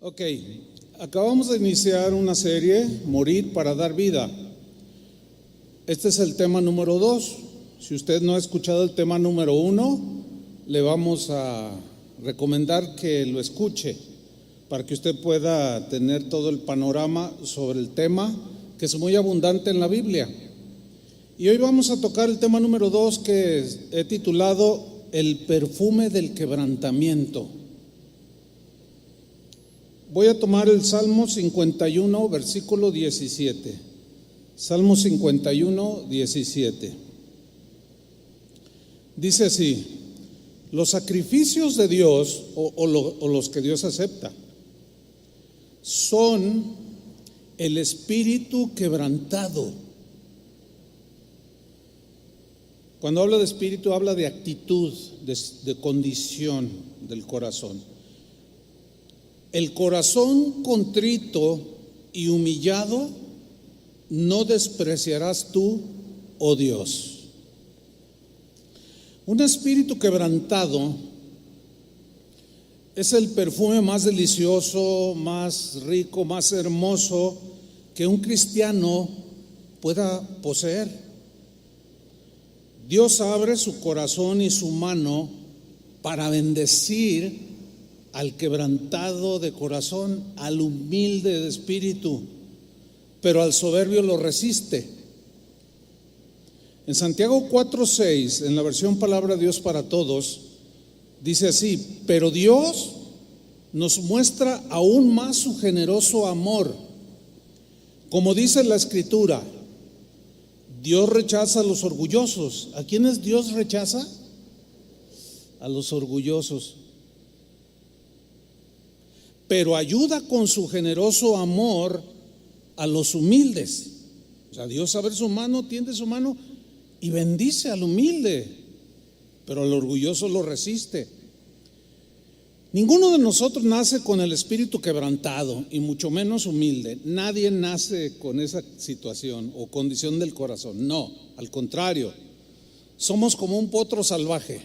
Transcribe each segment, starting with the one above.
Ok, acabamos de iniciar una serie, Morir para dar vida. Este es el tema número 2. Si usted no ha escuchado el tema número 1, le vamos a recomendar que lo escuche para que usted pueda tener todo el panorama sobre el tema, que es muy abundante en la Biblia. Y hoy vamos a tocar el tema número 2, que he titulado El perfume del quebrantamiento. Voy a tomar el Salmo 51, versículo 17. Salmo 51, 17. Dice así: los sacrificios de Dios, o los que Dios acepta, son el espíritu quebrantado. Cuando habla de espíritu, habla de actitud, de condición del corazón. El corazón contrito y humillado no despreciarás tú, oh Dios. Un espíritu quebrantado es el perfume más delicioso, más rico, más hermoso que un cristiano pueda poseer. Dios abre su corazón y su mano para bendecir al quebrantado de corazón, al humilde de espíritu, pero al soberbio lo resiste. En Santiago 4:6, en la versión Palabra de Dios para Todos, dice así: pero Dios nos muestra aún más su generoso amor. Como dice la Escritura, Dios rechaza a los orgullosos. ¿A quiénes Dios rechaza? A los orgullosos. Pero ayuda con su generoso amor a los humildes. O sea, Dios abre su mano, tiende su mano y bendice al humilde, pero al orgulloso lo resiste. Ninguno de nosotros nace con el espíritu quebrantado, y mucho menos humilde. Nadie nace con esa situación o condición del corazón. No, al contrario, somos como un potro salvaje,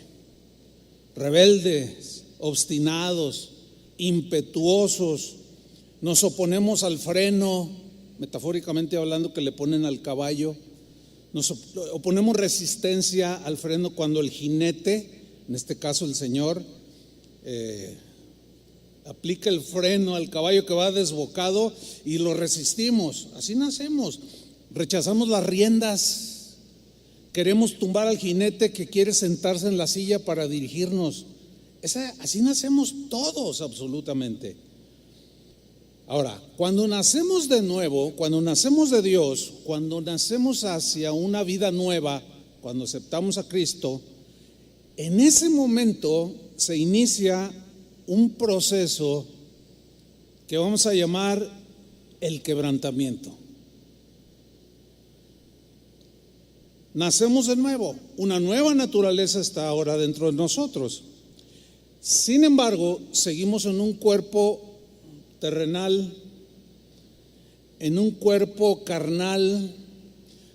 rebeldes, obstinados, impetuosos. Nos oponemos al freno, metafóricamente hablando, que le ponen al caballo. Nos oponemos resistencia al freno cuando el jinete, en este caso el Señor, aplica el freno al caballo que va desbocado y lo resistimos. Así nacemos. Rechazamos las riendas, queremos tumbar al jinete que quiere sentarse en la silla para dirigirnos. Así nacemos todos, absolutamente. Ahora, cuando nacemos de nuevo, cuando nacemos de Dios, cuando nacemos hacia una vida nueva, cuando aceptamos a Cristo, en ese momento se inicia un proceso que vamos a llamar el quebrantamiento. Nacemos de nuevo, una nueva naturaleza está ahora dentro de nosotros. Sin embargo, seguimos en un cuerpo terrenal, en un cuerpo carnal.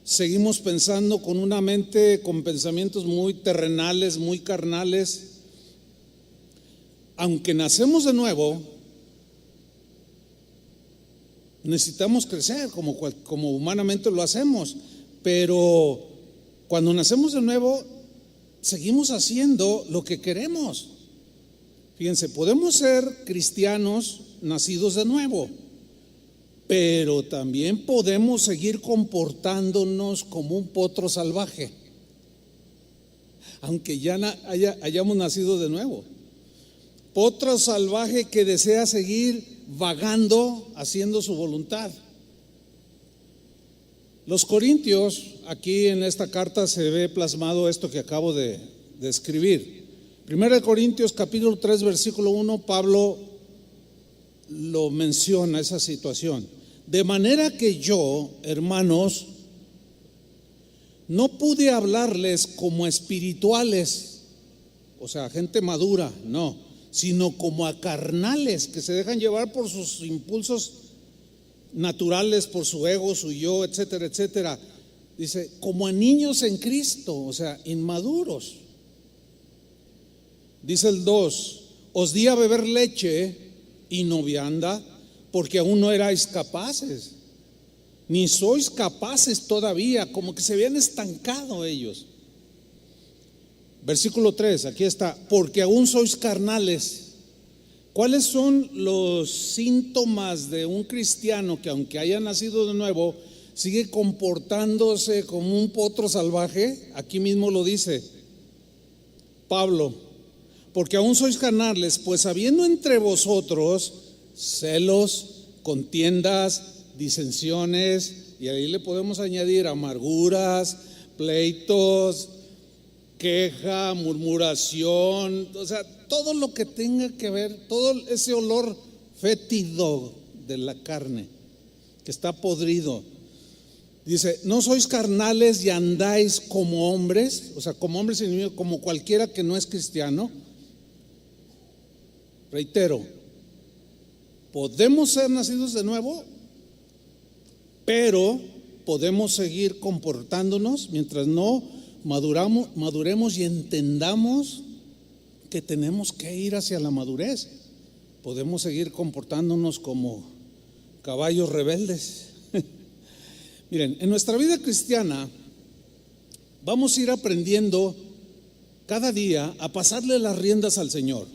Seguimos pensando con una mente, con pensamientos muy terrenales, muy carnales. Aunque nacemos de nuevo, necesitamos crecer como humanamente lo hacemos, pero cuando nacemos de nuevo, seguimos haciendo lo que queremos. Fíjense, podemos ser cristianos nacidos de nuevo, pero también podemos seguir comportándonos como un potro salvaje, aunque ya hayamos nacido de nuevo. Potro salvaje que desea seguir vagando, haciendo su voluntad. Los Corintios, aquí en esta carta se ve plasmado esto que acabo de escribir. 1 Corintios capítulo 3 versículo 1, Pablo lo menciona, esa situación. De manera que yo, hermanos, no pude hablarles como espirituales, o sea, gente madura, no, sino como a carnales que se dejan llevar por sus impulsos naturales, por su ego, su yo, etcétera, etcétera. Dice, como a niños en Cristo, o sea, inmaduros. Dice el 2, os di a beber leche y no vianda, porque aún no erais capaces, ni sois capaces todavía, como que se habían estancado ellos. Versículo 3, aquí está, porque aún sois carnales. ¿Cuáles son los síntomas de un cristiano que, aunque haya nacido de nuevo, sigue comportándose como un potro salvaje? Aquí mismo lo dice Pablo, porque aún sois carnales, pues habiendo entre vosotros celos, contiendas, disensiones, y ahí le podemos añadir amarguras, pleitos, queja, murmuración, o sea, todo lo que tenga que ver, todo ese olor fétido de la carne que está podrido. Dice, no sois carnales y andáis como hombres, o sea, como hombres enemigos, como cualquiera que no es cristiano. Reitero, podemos ser nacidos de nuevo, pero podemos seguir comportándonos mientras no maduremos y entendamos que tenemos que ir hacia la madurez. Podemos seguir comportándonos como caballos rebeldes. Miren, en nuestra vida cristiana vamos a ir aprendiendo cada día a pasarle las riendas al Señor,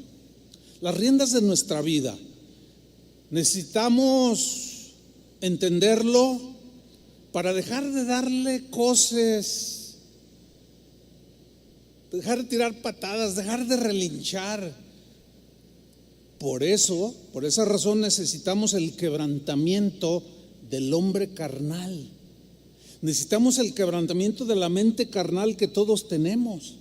las riendas de nuestra vida. Necesitamos entenderlo para dejar de darle cosas, dejar de tirar patadas, dejar de relinchar. Por esa razón necesitamos el quebrantamiento del hombre carnal. Necesitamos el quebrantamiento de la mente carnal que todos tenemos,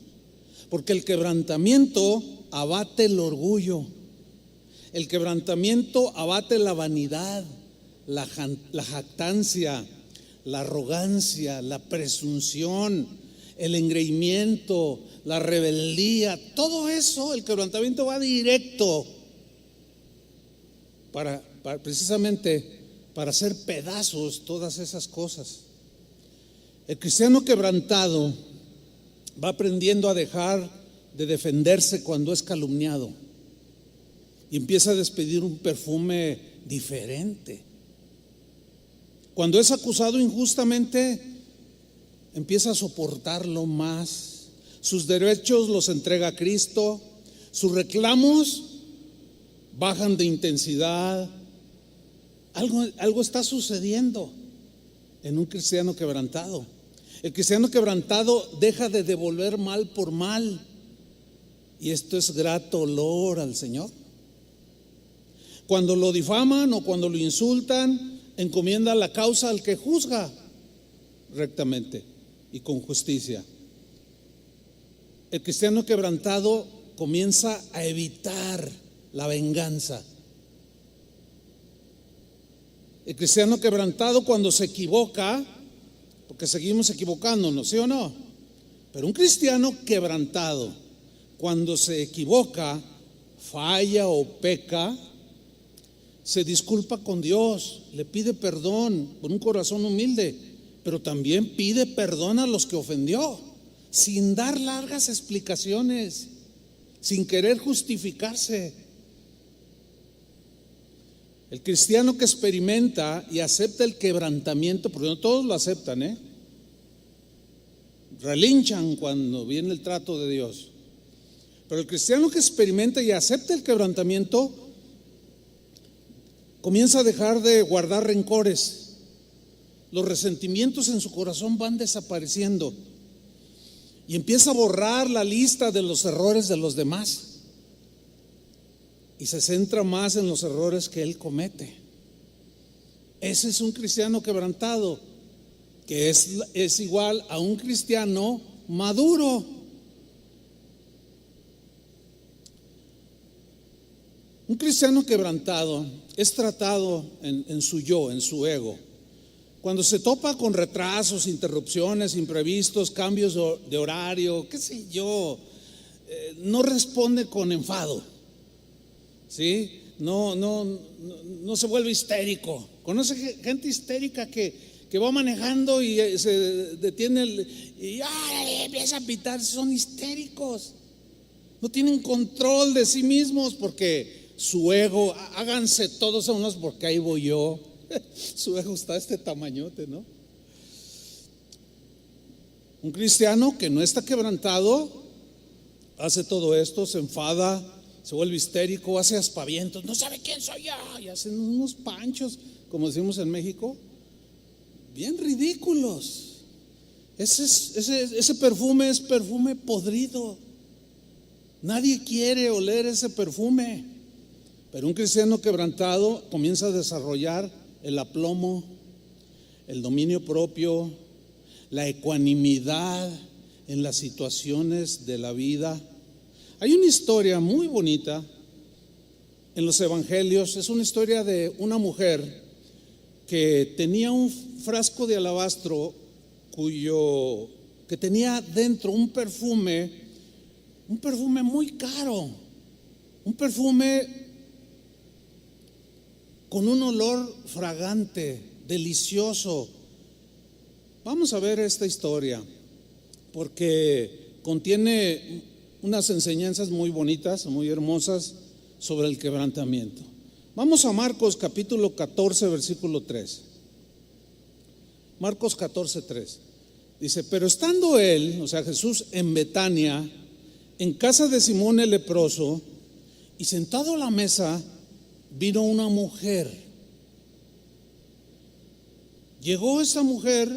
porque el quebrantamiento abate el orgullo, el quebrantamiento abate la vanidad, la jactancia, la arrogancia, la presunción, el engreimiento, la rebeldía, todo eso. El quebrantamiento va directo para precisamente para hacer pedazos todas esas cosas. El cristiano quebrantado va aprendiendo a dejar de defenderse cuando es calumniado y empieza a despedir un perfume diferente. Cuando es acusado injustamente, empieza a soportarlo más. Sus derechos los entrega a Cristo, sus reclamos bajan de intensidad. Algo está sucediendo en un cristiano quebrantado. El cristiano quebrantado deja de devolver mal por mal, y esto es grato olor al Señor. Cuando lo difaman o cuando lo insultan, encomienda la causa al que juzga rectamente y con justicia. El cristiano quebrantado comienza a evitar la venganza. El cristiano quebrantado, cuando se equivoca, porque seguimos equivocándonos, ¿sí o no? Pero un cristiano quebrantado, cuando se equivoca, falla o peca, se disculpa con Dios, le pide perdón con un corazón humilde, pero también pide perdón a los que ofendió, sin dar largas explicaciones, sin querer justificarse. El cristiano que experimenta y acepta el quebrantamiento, porque no todos lo aceptan, relinchan cuando viene el trato de Dios. Pero el cristiano que experimenta y acepta el quebrantamiento comienza a dejar de guardar rencores. Los resentimientos en su corazón van desapareciendo y empieza a borrar la lista de los errores de los demás y se centra más en los errores que él comete. Ese es un cristiano quebrantado, que es igual a un cristiano maduro. Un cristiano quebrantado es tratado en su yo, en su ego. Cuando se topa con retrasos, interrupciones, imprevistos, cambios de horario, qué sé yo, no responde con enfado, ¿sí? No se vuelve histérico. Conoce gente histérica que va manejando y se detiene y empieza a pitar. Son histéricos, no tienen control de sí mismos porque su ego, háganse todos a unos porque ahí voy yo. Su ego está este tamañote, ¿no? Un cristiano que no está quebrantado hace todo esto, se enfada, se vuelve histérico, hace aspavientos, no sabe quién soy yo, y hacen unos panchos, como decimos en México, bien ridículos. Ese perfume es perfume podrido. Nadie quiere oler ese perfume. Pero un cristiano quebrantado comienza a desarrollar el aplomo, el dominio propio, la ecuanimidad en las situaciones de la vida. Hay una historia muy bonita en los evangelios. Es una historia de una mujer que tenía un frasco de alabastro que tenía dentro un perfume muy caro, un perfume con un olor fragante, delicioso. Vamos a ver esta historia porque contiene unas enseñanzas muy bonitas, muy hermosas sobre el quebrantamiento. Vamos a Marcos capítulo 14, versículo 3. Marcos 14, 3. Dice: pero estando él, o sea Jesús, en Betania, en casa de Simón el leproso, y sentado a la mesa, vino una mujer. Llegó esa mujer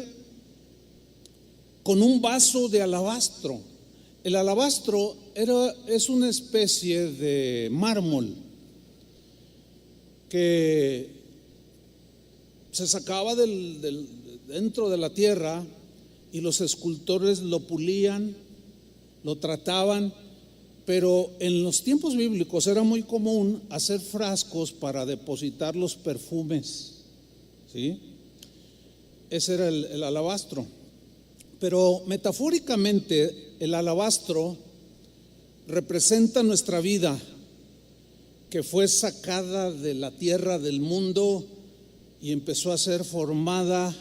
con un vaso de alabastro. El alabastro es una especie de mármol que se sacaba dentro de la tierra, y los escultores lo pulían, lo trataban, pero en los tiempos bíblicos era muy común hacer frascos para depositar los perfumes, ¿sí? Ese era el alabastro. Pero metafóricamente el alabastro representa nuestra vida, que fue sacada de la tierra del mundo y empezó a ser formada,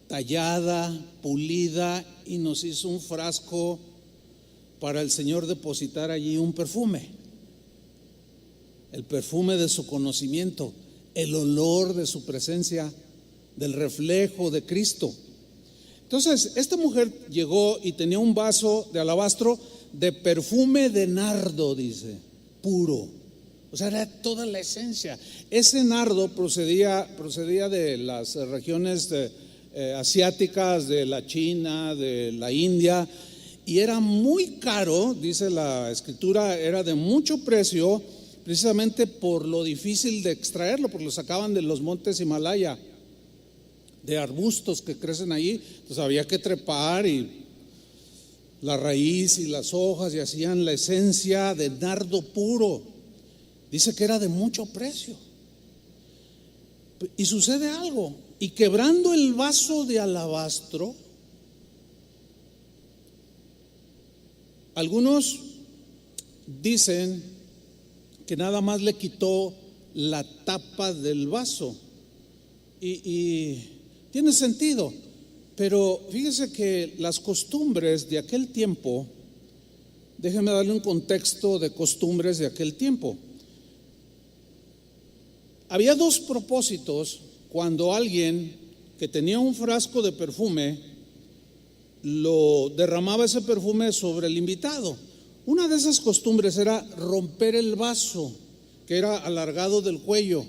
tallada, pulida, y nos hizo un frasco para el Señor depositar allí un perfume, el perfume de su conocimiento, el olor de su presencia, del reflejo de Cristo. Entonces esta mujer llegó y tenía un vaso de alabastro de perfume de nardo, dice, puro. O sea, era toda la esencia. Ese nardo procedía de las regiones asiáticas, de la China, de la India, y era muy caro, dice la escritura, era de mucho precio, precisamente por lo difícil de extraerlo, porque lo sacaban de los montes Himalaya, de arbustos que crecen allí. Entonces había que trepar, y la raíz y las hojas, y hacían la esencia de nardo puro. Dice que era de mucho precio. Y sucede algo, y quebrando el vaso de alabastro, algunos dicen que nada más le quitó la tapa del vaso, y tiene sentido, pero fíjese que las costumbres de aquel tiempo, déjeme darle un contexto de costumbres de aquel tiempo. Había dos propósitos cuando alguien que tenía un frasco de perfume lo derramaba ese perfume sobre el invitado. Una de esas costumbres era romper el vaso, que era alargado del cuello,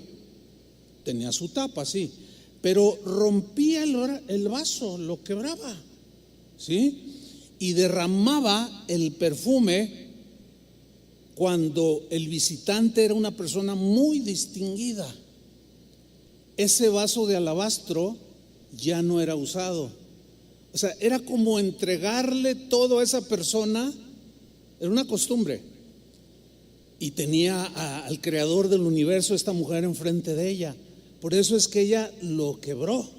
tenía su tapa, sí, pero rompía el vaso, lo quebraba, ¿sí? Y derramaba el perfume cuando el visitante era una persona muy distinguida. Ese vaso de alabastro ya no era usado. O sea, era como entregarle todo a esa persona, era una costumbre. Y tenía al creador del universo, esta mujer, enfrente de ella. Por eso es que ella lo quebró,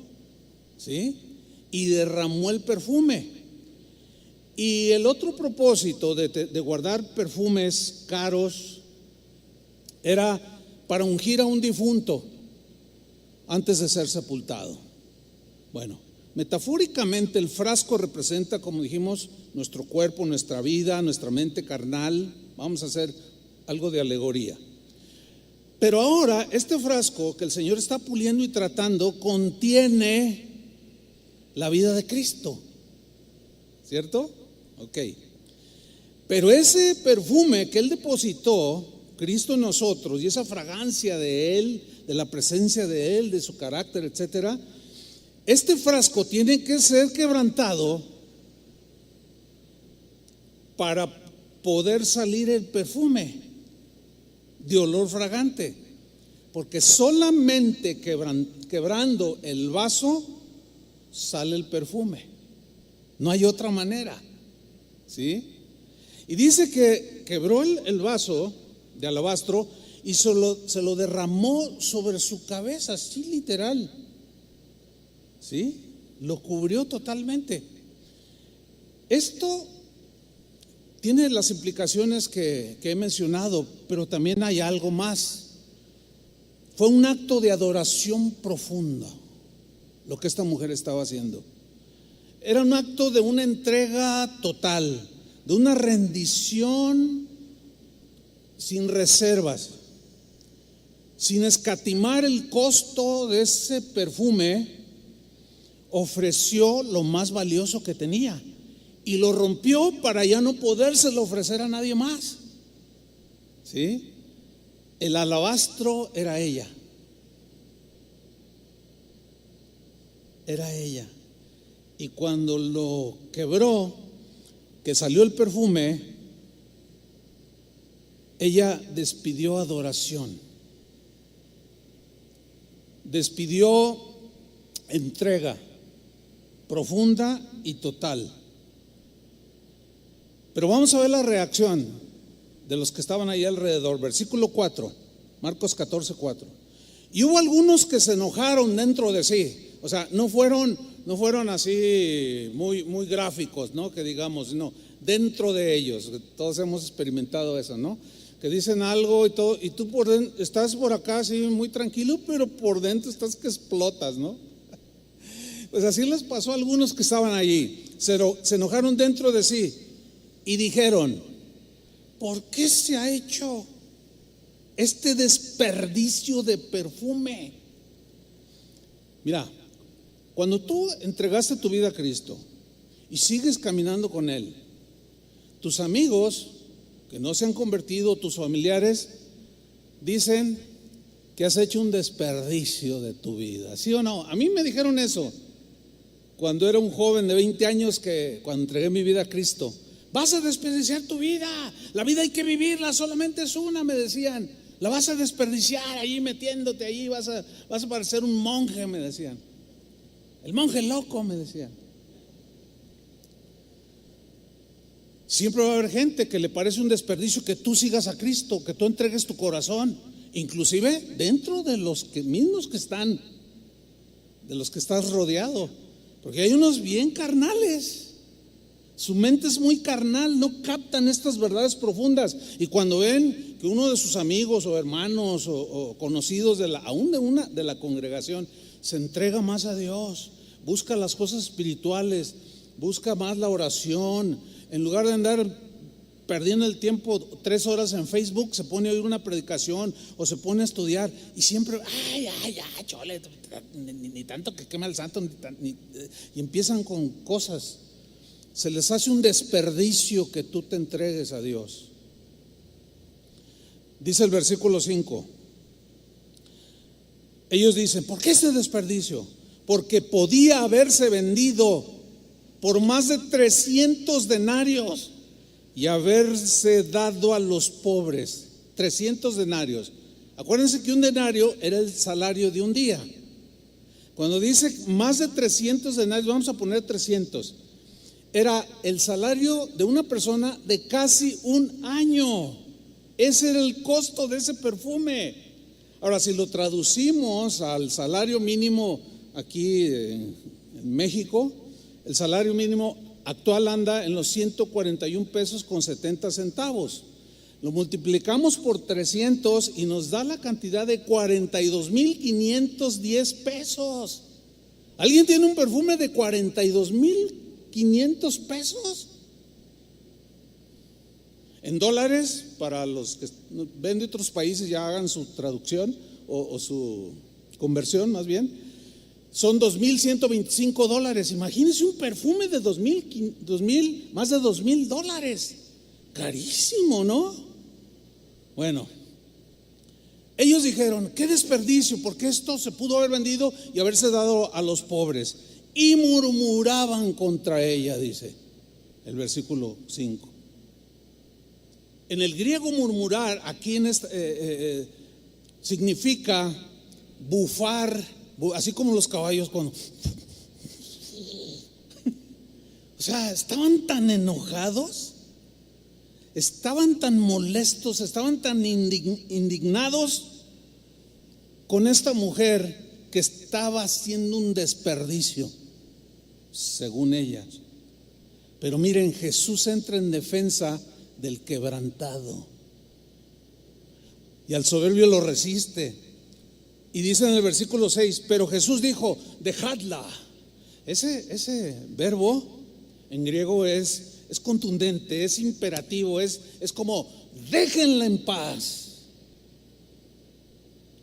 ¿sí? Y derramó el perfume. Y el otro propósito de guardar perfumes caros era para ungir a un difunto antes de ser sepultado. Bueno, metafóricamente el frasco representa, como dijimos, nuestro cuerpo, nuestra vida, nuestra mente carnal. Vamos a hacer algo de alegoría. Pero ahora este frasco que el Señor está puliendo y tratando contiene la vida de Cristo, ¿cierto? Ok. Pero ese perfume que Él depositó, Cristo en nosotros, y esa fragancia de Él, de la presencia de Él, de su carácter, etcétera, este frasco tiene que ser quebrantado para poder salir el perfume de olor fragante, porque solamente quebrando el vaso sale el perfume, no hay otra manera, ¿sí? Y dice que quebró el vaso de alabastro y se lo derramó sobre su cabeza, así literal, ¿sí? Lo cubrió totalmente. Esto tiene las implicaciones que he mencionado, pero también hay algo más. Fue un acto de adoración profunda lo que esta mujer estaba haciendo. Era un acto de una entrega total, de una rendición sin reservas, sin escatimar el costo de ese perfume. Ofreció lo más valioso que tenía y lo rompió para ya no podérselo ofrecer a nadie más, ¿sí? El alabastro era ella. Era ella. Y cuando lo quebró, que salió el perfume, ella despidió adoración, despidió entrega profunda y total. Pero vamos a ver la reacción de los que estaban ahí alrededor. Versículo 4, Marcos 14:4. Y hubo algunos que se enojaron dentro de sí. O sea, no fueron así muy gráficos, ¿no? Que digamos, no, dentro de ellos. Todos hemos experimentado eso, ¿no? Que dicen algo y todo, y tú estás por acá así muy tranquilo, pero por dentro estás que explotas, ¿no? Pues así les pasó a algunos que estaban allí. Se enojaron dentro de sí y dijeron: ¿por qué se ha hecho este desperdicio de perfume? Mira, cuando tú entregaste tu vida a Cristo y sigues caminando con Él, tus amigos que no se han convertido, tus familiares, dicen que has hecho un desperdicio de tu vida, ¿sí o no? A mí me dijeron eso cuando era un joven de 20 años, que cuando entregué mi vida a Cristo: vas a desperdiciar tu vida, la vida hay que vivirla, solamente es una, me decían. La vas a desperdiciar ahí metiéndote ahí, vas a parecer un monje, me decían. El monje loco, me decían. Siempre va a haber gente que le parece un desperdicio que tú sigas a Cristo, que tú entregues tu corazón, inclusive dentro de los mismos que están, de los que estás rodeado, porque hay unos bien carnales. Su mente es muy carnal, no captan estas verdades profundas. Y cuando ven que uno de sus amigos o hermanos o conocidos aún de la congregación se entrega más a Dios, busca las cosas espirituales, busca más la oración, en lugar de andar perdiendo el tiempo 3 horas en Facebook, se pone a oír una predicación o se pone a estudiar, y siempre, chole, ni tanto que queme al santo, y empiezan con cosas. Se les hace un desperdicio que tú te entregues a Dios. Dice el versículo 5. Ellos dicen: ¿por qué ese desperdicio? Porque podía haberse vendido por más de 300 denarios y haberse dado a los pobres. 300 denarios. Acuérdense que un denario era el salario de un día. Cuando dice más de 300 denarios, vamos a poner 300. Era el salario de una persona de casi un año. Ese era el costo de ese perfume. Ahora, si lo traducimos al salario mínimo aquí en México, el salario mínimo actual anda en los 141 pesos con 70 centavos. Lo multiplicamos por 300 y nos da la cantidad de 42,510 pesos. ¿Alguien tiene un perfume de 42,500 pesos? En dólares, para los que ven de otros países, ya hagan su traducción o su conversión más bien, son $2,125. Imagínense un perfume de más de $2,000. Carísimo, ¿no? Bueno, ellos dijeron, qué desperdicio, porque esto se pudo haber vendido y haberse dado a los pobres. Y murmuraban contra ella, dice el versículo 5. En el griego murmurar, aquí en significa bufar, así como los caballos cuando... O sea, estaban tan enojados, estaban tan molestos, estaban tan indignados con esta mujer que estaba haciendo un desperdicio, según ellas. Pero miren, Jesús entra en defensa del quebrantado y al soberbio lo resiste. Y dice en el versículo 6, pero Jesús dijo, dejadla. Ese verbo en griego es contundente, es imperativo, es como déjenla en paz,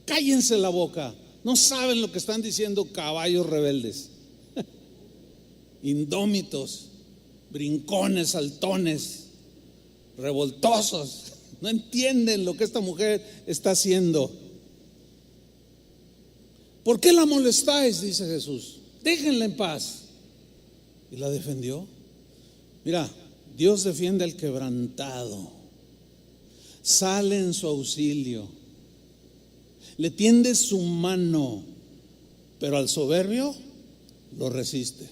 cállense la boca. No saben lo que están diciendo, caballos rebeldes, indómitos, brincones, saltones, revoltosos. No entienden lo que esta mujer está haciendo. ¿Por qué la molestáis?, dice Jesús. Déjenla en paz. Y la defendió. Mira, Dios defiende al quebrantado, sale en su auxilio, le tiende su mano, pero al soberbio lo resiste,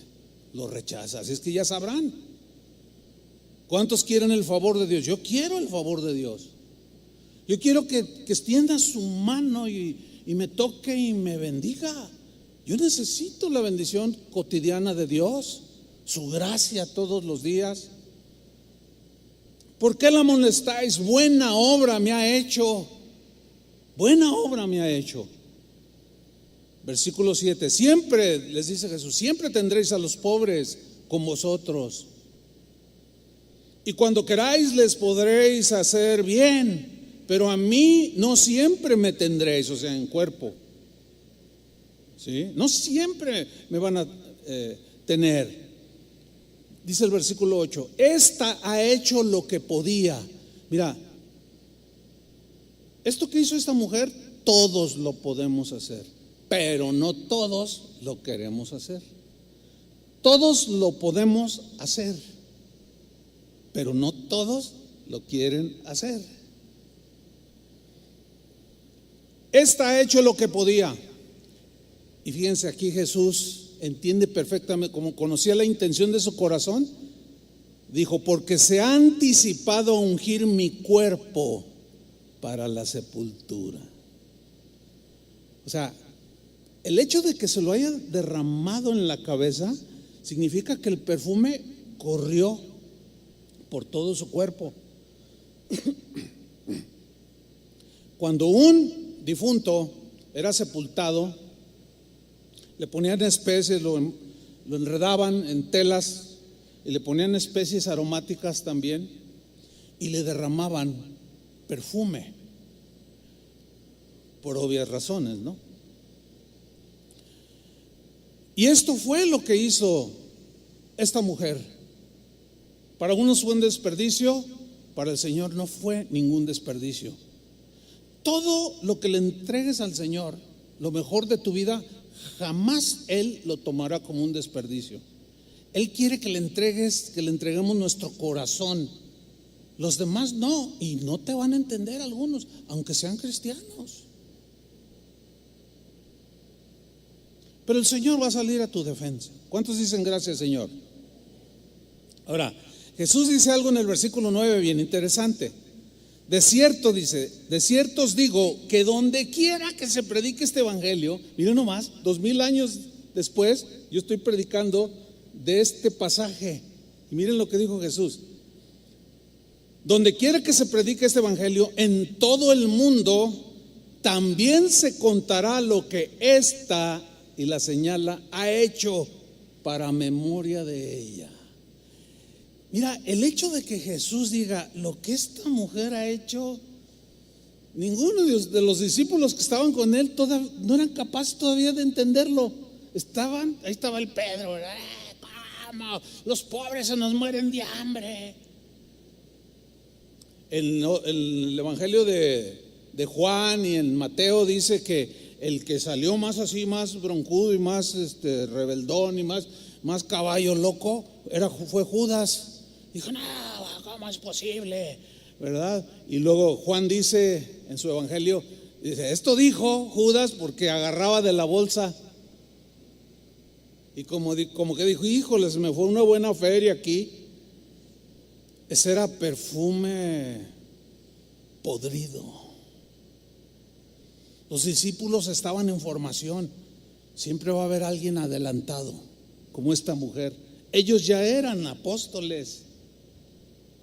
lo rechaza. Así es que ya sabrán. ¿Cuántos quieren el favor de Dios? Yo quiero el favor de Dios. Yo quiero que extienda su mano y me toque y me bendiga. Yo necesito la bendición cotidiana de Dios, su gracia todos los días. ¿Por qué la molestáis? Buena obra me ha hecho. Buena obra me ha hecho. Versículo 7. Siempre, les dice Jesús, siempre tendréis a los pobres con vosotros. Y cuando queráis les podréis hacer bien, pero a mí no siempre me tendréis, o sea, en cuerpo. ¿Sí? No siempre me van a tener. Dice el versículo 8, esta ha hecho lo que podía. Mira, esto que hizo esta mujer, todos lo podemos hacer, pero no todos lo queremos hacer. Todos lo podemos hacer, pero no todos lo quieren hacer. Esta ha hecho lo que podía. Y fíjense, aquí Jesús entiende perfectamente, como conocía la intención de su corazón, dijo, porque se ha anticipado a ungir mi cuerpo para la sepultura. O sea, el hecho de que se lo haya derramado en la cabeza significa que el perfume corrió por todo su cuerpo. Cuando un difunto era sepultado, le ponían especies, lo enredaban en telas y le ponían especies aromáticas también y le derramaban perfume, por obvias razones, ¿no? Y esto fue lo que hizo esta mujer. Para algunos fue un desperdicio, para el Señor no fue ningún desperdicio. Todo lo que le entregues al Señor, lo mejor de tu vida, jamás Él lo tomará como un desperdicio. Él quiere que le entreguemos nuestro corazón. Los demás no, y no te van a entender algunos, aunque sean cristianos. Pero el Señor va a salir a tu defensa. ¿Cuántos dicen gracias, Señor? Ahora, Jesús dice algo en el versículo 9 bien interesante. De cierto, dice, de cierto os digo que donde quiera que se predique este evangelio, miren nomás, 2000 años después, yo estoy predicando de este pasaje. Y miren lo que dijo Jesús. Donde quiera que se predique este evangelio, en todo el mundo, también se contará lo que esta, y la señala, ha hecho para memoria de ella. Mira, el hecho de que Jesús diga lo que esta mujer ha hecho, ninguno de los discípulos que estaban con él no eran capaces todavía de entenderlo. Ahí estaba el Pedro, ¿verdad? ¿Cómo? Los pobres se nos mueren de hambre. El Evangelio de Juan y en Mateo dice que el que salió más así, más broncudo y más rebeldón y más caballo loco fue Judas. Dijo, no, ¿cómo es posible? ¿Verdad? Y luego Juan dice en su evangelio, dice, esto dijo Judas porque agarraba de la bolsa. Y como que dijo, híjoles, me fue una buena feria aquí. Ese era perfume podrido. Los discípulos estaban en formación. Siempre va a haber alguien adelantado, como esta mujer. Ellos ya eran apóstoles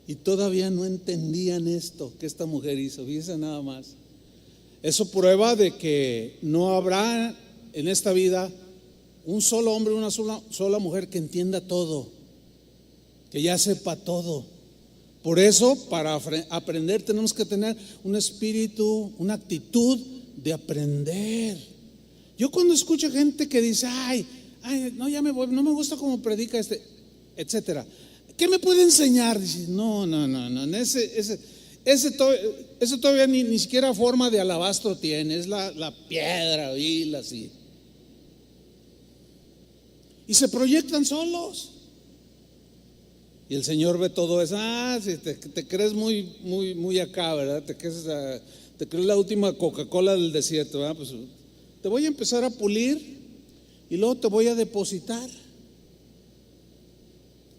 y todavía no entendían esto que esta mujer hizo. Fíjense nada más. Eso prueba de que no habrá en esta vida un solo hombre, una sola mujer que entienda todo, que ya sepa todo. Por eso, para aprender tenemos que tener un espíritu, una actitud de aprender. Yo cuando escucho gente que dice, ay, no, ya me voy, no me gusta cómo predica etcétera, ¿qué me puede enseñar? Dice, no, ese todavía ni siquiera forma de alabastro tiene, es la piedra, y así. Y se proyectan solos. Y el Señor ve todo eso. Si te crees muy acá, ¿verdad? Te crees la última Coca-Cola del desierto, ¿verdad? Pues te voy a empezar a pulir y luego te voy a depositar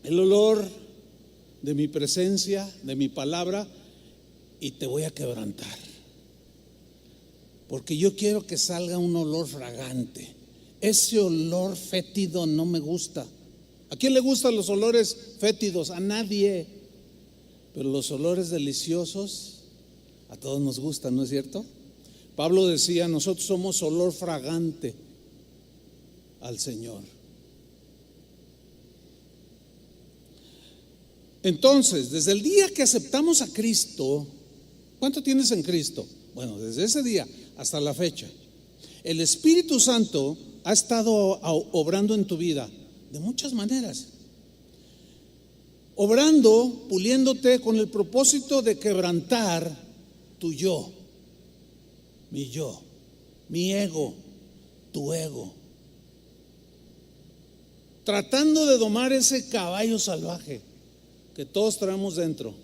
el olor de mi presencia, de mi palabra, y te voy a quebrantar. Porque yo quiero que salga un olor fragante. Ese olor fétido no me gusta. ¿A quién le gustan los olores fétidos? A nadie. Pero los olores deliciosos a todos nos gustan, ¿no es cierto? Pablo decía, nosotros somos olor fragante al Señor. Entonces, desde el día que aceptamos a Cristo, ¿cuánto tienes en Cristo? Bueno, desde ese día hasta la fecha, el Espíritu Santo ha estado obrando en tu vida de muchas maneras, obrando, puliéndote con el propósito de quebrantar tu yo, mi ego, tu ego, tratando de domar ese caballo salvaje que todos traemos dentro.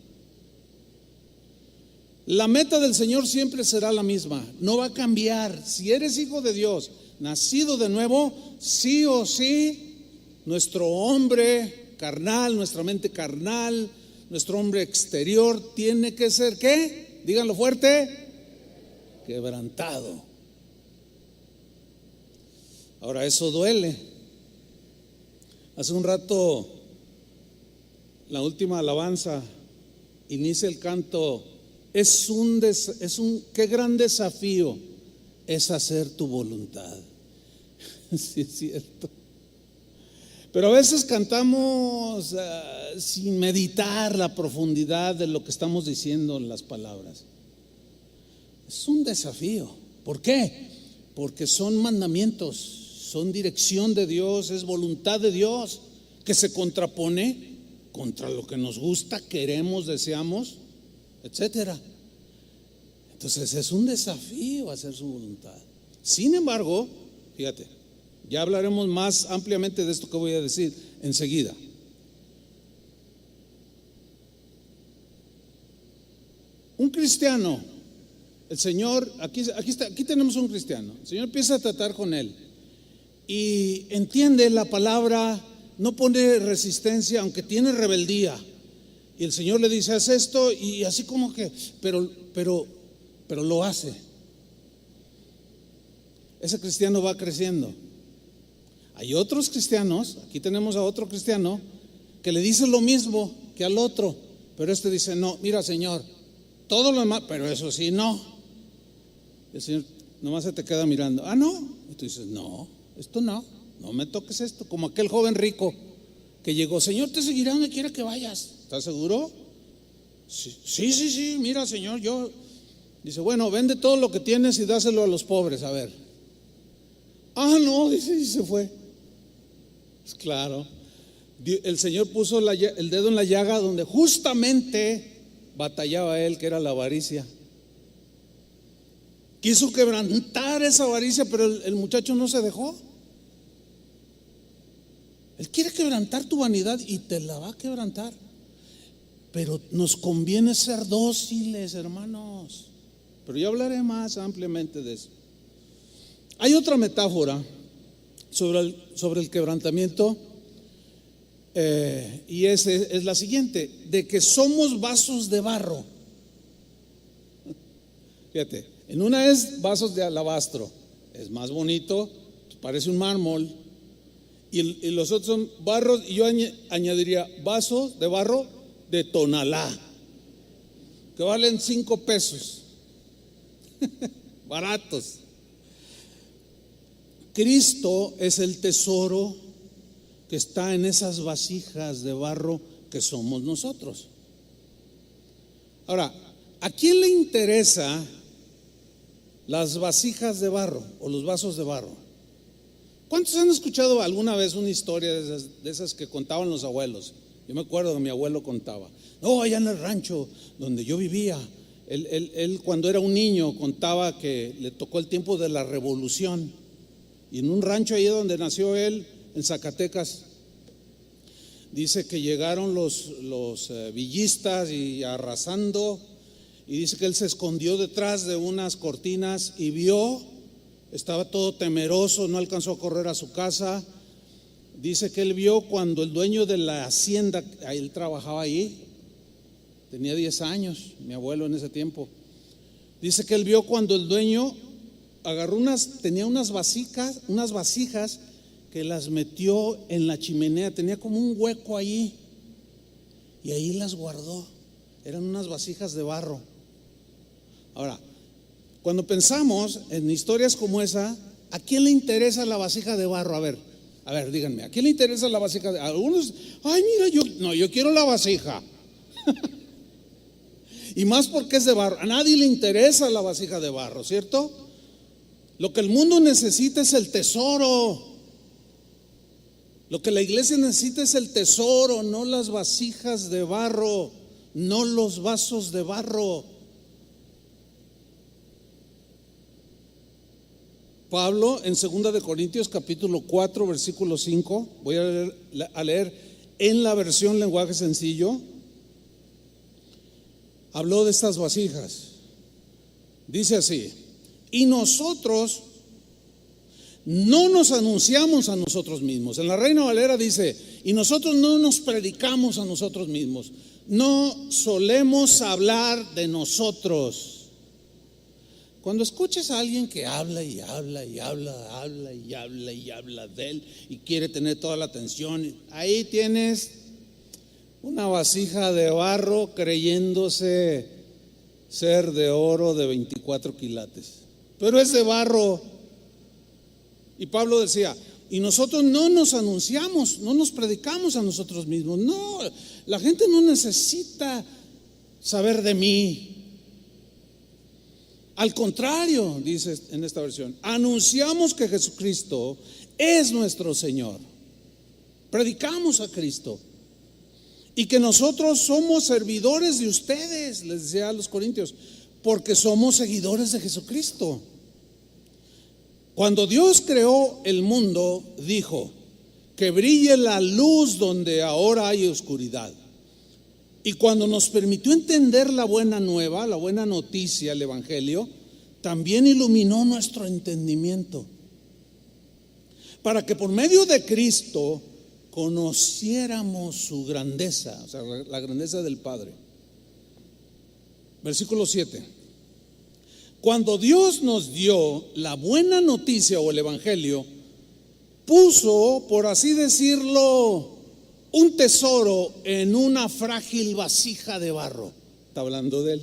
La meta del Señor siempre será la misma, no va a cambiar. Si eres hijo de Dios, nacido de nuevo, sí o sí, nuestro hombre carnal, nuestra mente carnal, nuestro hombre exterior tiene que ser, ¿qué? Díganlo fuerte, quebrantado. Ahora, eso duele. Hace un rato, la última alabanza inicia el canto, qué gran desafío es hacer tu voluntad. Sí, es cierto. Pero a veces cantamos sin meditar la profundidad de lo que estamos diciendo en las palabras. Es un desafío. ¿Por qué? Porque son mandamientos, son dirección de Dios, es voluntad de Dios que se contrapone contra lo que nos gusta, queremos, deseamos, etcétera. Entonces es un desafío hacer su voluntad. Sin embargo, fíjate, ya hablaremos más ampliamente de esto que voy a decir enseguida. Un cristiano, el Señor, aquí tenemos un cristiano, el Señor empieza a tratar con él y entiende la palabra, no pone resistencia, aunque tiene rebeldía. Y el Señor le dice, haz esto, y así como que, pero lo hace. Ese cristiano va creciendo. Hay otros cristianos, aquí tenemos a otro cristiano que le dice lo mismo que al otro, pero este dice, no, mira Señor, todo lo demás, pero eso sí, no. El Señor nomás se te queda mirando, no. Y tú dices, no, esto no me toques esto, como aquel joven rico que llegó: Señor, te seguirá donde quiera que vayas. ¿Estás seguro? Sí, mira, Señor, yo. Dice: bueno, vende todo lo que tienes y dáselo a los pobres, a ver. Ah, no, dice, y se fue. Pues claro, el Señor puso el dedo en la llaga donde justamente batallaba él, que era la avaricia. Quiso quebrantar esa avaricia, pero el muchacho no se dejó. Él quiere quebrantar tu vanidad y te la va a quebrantar. Pero nos conviene ser dóciles, hermanos. Pero yo hablaré más ampliamente de eso. Hay otra metáfora sobre el quebrantamiento, y es la siguiente: de que somos vasos de barro. Fíjate, en una es vasos de alabastro, es más bonito, parece un mármol, y los otros son barros, y yo añadiría vasos de barro de Tonalá, que valen 5 pesos, baratos. Cristo es el tesoro que está en esas vasijas de barro que somos nosotros. Ahora, ¿a quién le interesa las vasijas de barro o los vasos de barro? ¿Cuántos han escuchado alguna vez una historia de esas que contaban los abuelos? Yo me acuerdo que mi abuelo contaba: no, allá en el rancho donde yo vivía, él cuando era un niño contaba que le tocó el tiempo de la revolución, y en un rancho ahí donde nació él, en Zacatecas, dice que llegaron los villistas y arrasando, y dice que él se escondió detrás de unas cortinas y vio, estaba todo temeroso, no alcanzó a correr a su casa. Dice que él vio cuando el dueño de la hacienda, él trabajaba ahí, tenía 10 años, mi abuelo en ese tiempo. Dice que él vio cuando el dueño agarró tenía unas vasijas que las metió en la chimenea, tenía como un hueco ahí, y ahí las guardó. Eran unas vasijas de barro. Ahora, cuando pensamos en historias como esa, ¿a quién le interesa la vasija de barro? A ver, díganme, ¿a quién le interesa la vasija de barro? Algunos: ay, mira, yo quiero la vasija. Y más porque es de barro. A nadie le interesa la vasija de barro, ¿cierto? Lo que el mundo necesita es el tesoro. Lo que la iglesia necesita es el tesoro, no las vasijas de barro, no los vasos de barro. Pablo en 2 de Corintios capítulo 4 versículo 5, voy a leer en la versión lenguaje sencillo, habló de estas vasijas. Dice así: y nosotros no nos anunciamos a nosotros mismos. En la Reina Valera dice: y nosotros no nos predicamos a nosotros mismos, no solemos hablar de nosotros. Cuando escuches a alguien que habla y habla y habla, habla y habla y habla de él y quiere tener toda la atención, ahí tienes una vasija de barro creyéndose ser de oro de 24 quilates, pero es de barro. Y Pablo decía: y nosotros no nos anunciamos, no nos predicamos a nosotros mismos. No, la gente no necesita saber de mí. Al contrario, dice en esta versión, anunciamos que Jesucristo es nuestro Señor. Predicamos a Cristo. Y que nosotros somos servidores de ustedes, les decía a los corintios, porque somos seguidores de Jesucristo. Cuando Dios creó el mundo, dijo: que brille la luz donde ahora hay oscuridad. Y cuando nos permitió entender la buena nueva, la buena noticia, el Evangelio, también iluminó nuestro entendimiento, para que por medio de Cristo conociéramos su grandeza, o sea, la grandeza del Padre. Versículo 7. Cuando Dios nos dio la buena noticia o el Evangelio, puso, por así decirlo, un tesoro en una frágil vasija de barro. Está hablando de él.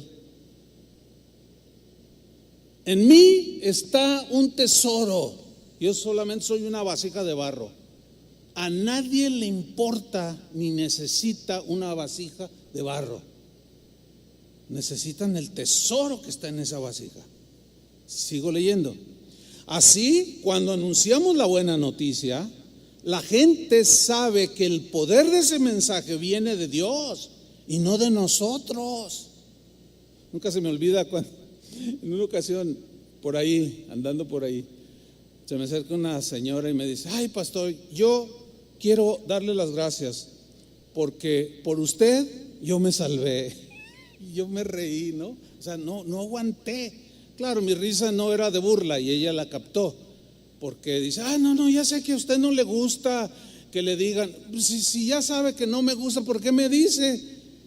En mí está un tesoro. Yo solamente soy una vasija de barro. a nadie le importa ni necesita una vasija de barro. Necesitan el tesoro que está en esa vasija. Sigo leyendo. Así, cuando anunciamos la buena noticia, la gente sabe que el poder de ese mensaje viene de Dios y no de nosotros. Nunca se me olvida cuando en una ocasión por ahí, andando por ahí, se me acerca una señora y me dice: ay, pastor, yo quiero darle las gracias porque por usted yo me salvé. Y yo me reí, ¿no? O sea, no aguanté. Claro, mi risa no era de burla y ella la captó, porque dice: no, ya sé que a usted no le gusta que le digan. Si ya sabe que no me gusta, ¿por qué me dice?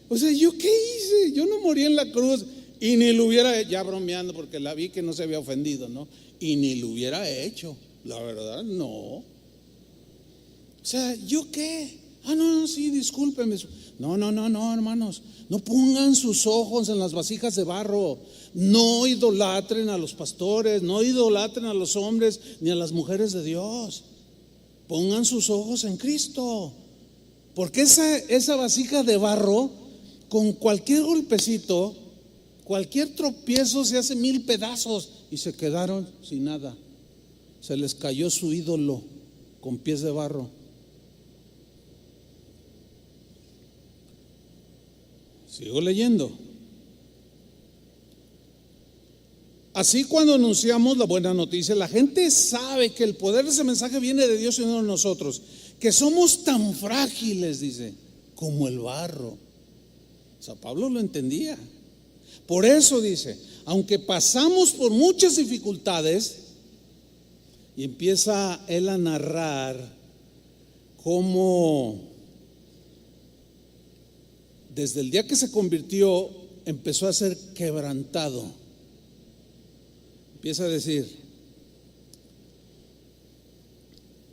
O sea, ¿yo qué hice? Yo no morí en la cruz y ni lo hubiera, ya bromeando porque la vi que no se había ofendido, ¿no? Y ni lo hubiera hecho, la verdad, no. O sea, ¿yo qué? No, sí, discúlpeme. No, hermanos, no pongan sus ojos en las vasijas de barro. No idolatren a los pastores, no idolatren a los hombres ni a las mujeres de Dios. Pongan sus ojos en Cristo. Porque esa vasija de barro, con cualquier golpecito, cualquier tropiezo, se hace 1000 pedazos y se quedaron sin nada. Se les cayó su ídolo con pies de barro. Sigo leyendo. Así, cuando anunciamos la buena noticia, la gente sabe que el poder de ese mensaje viene de Dios y no de nosotros, que somos tan frágiles, dice, como el barro. O sea, Pablo lo entendía. Por eso dice, aunque pasamos por muchas dificultades, y empieza él a narrar cómo desde el día que se convirtió empezó a ser quebrantado. Empieza a decir: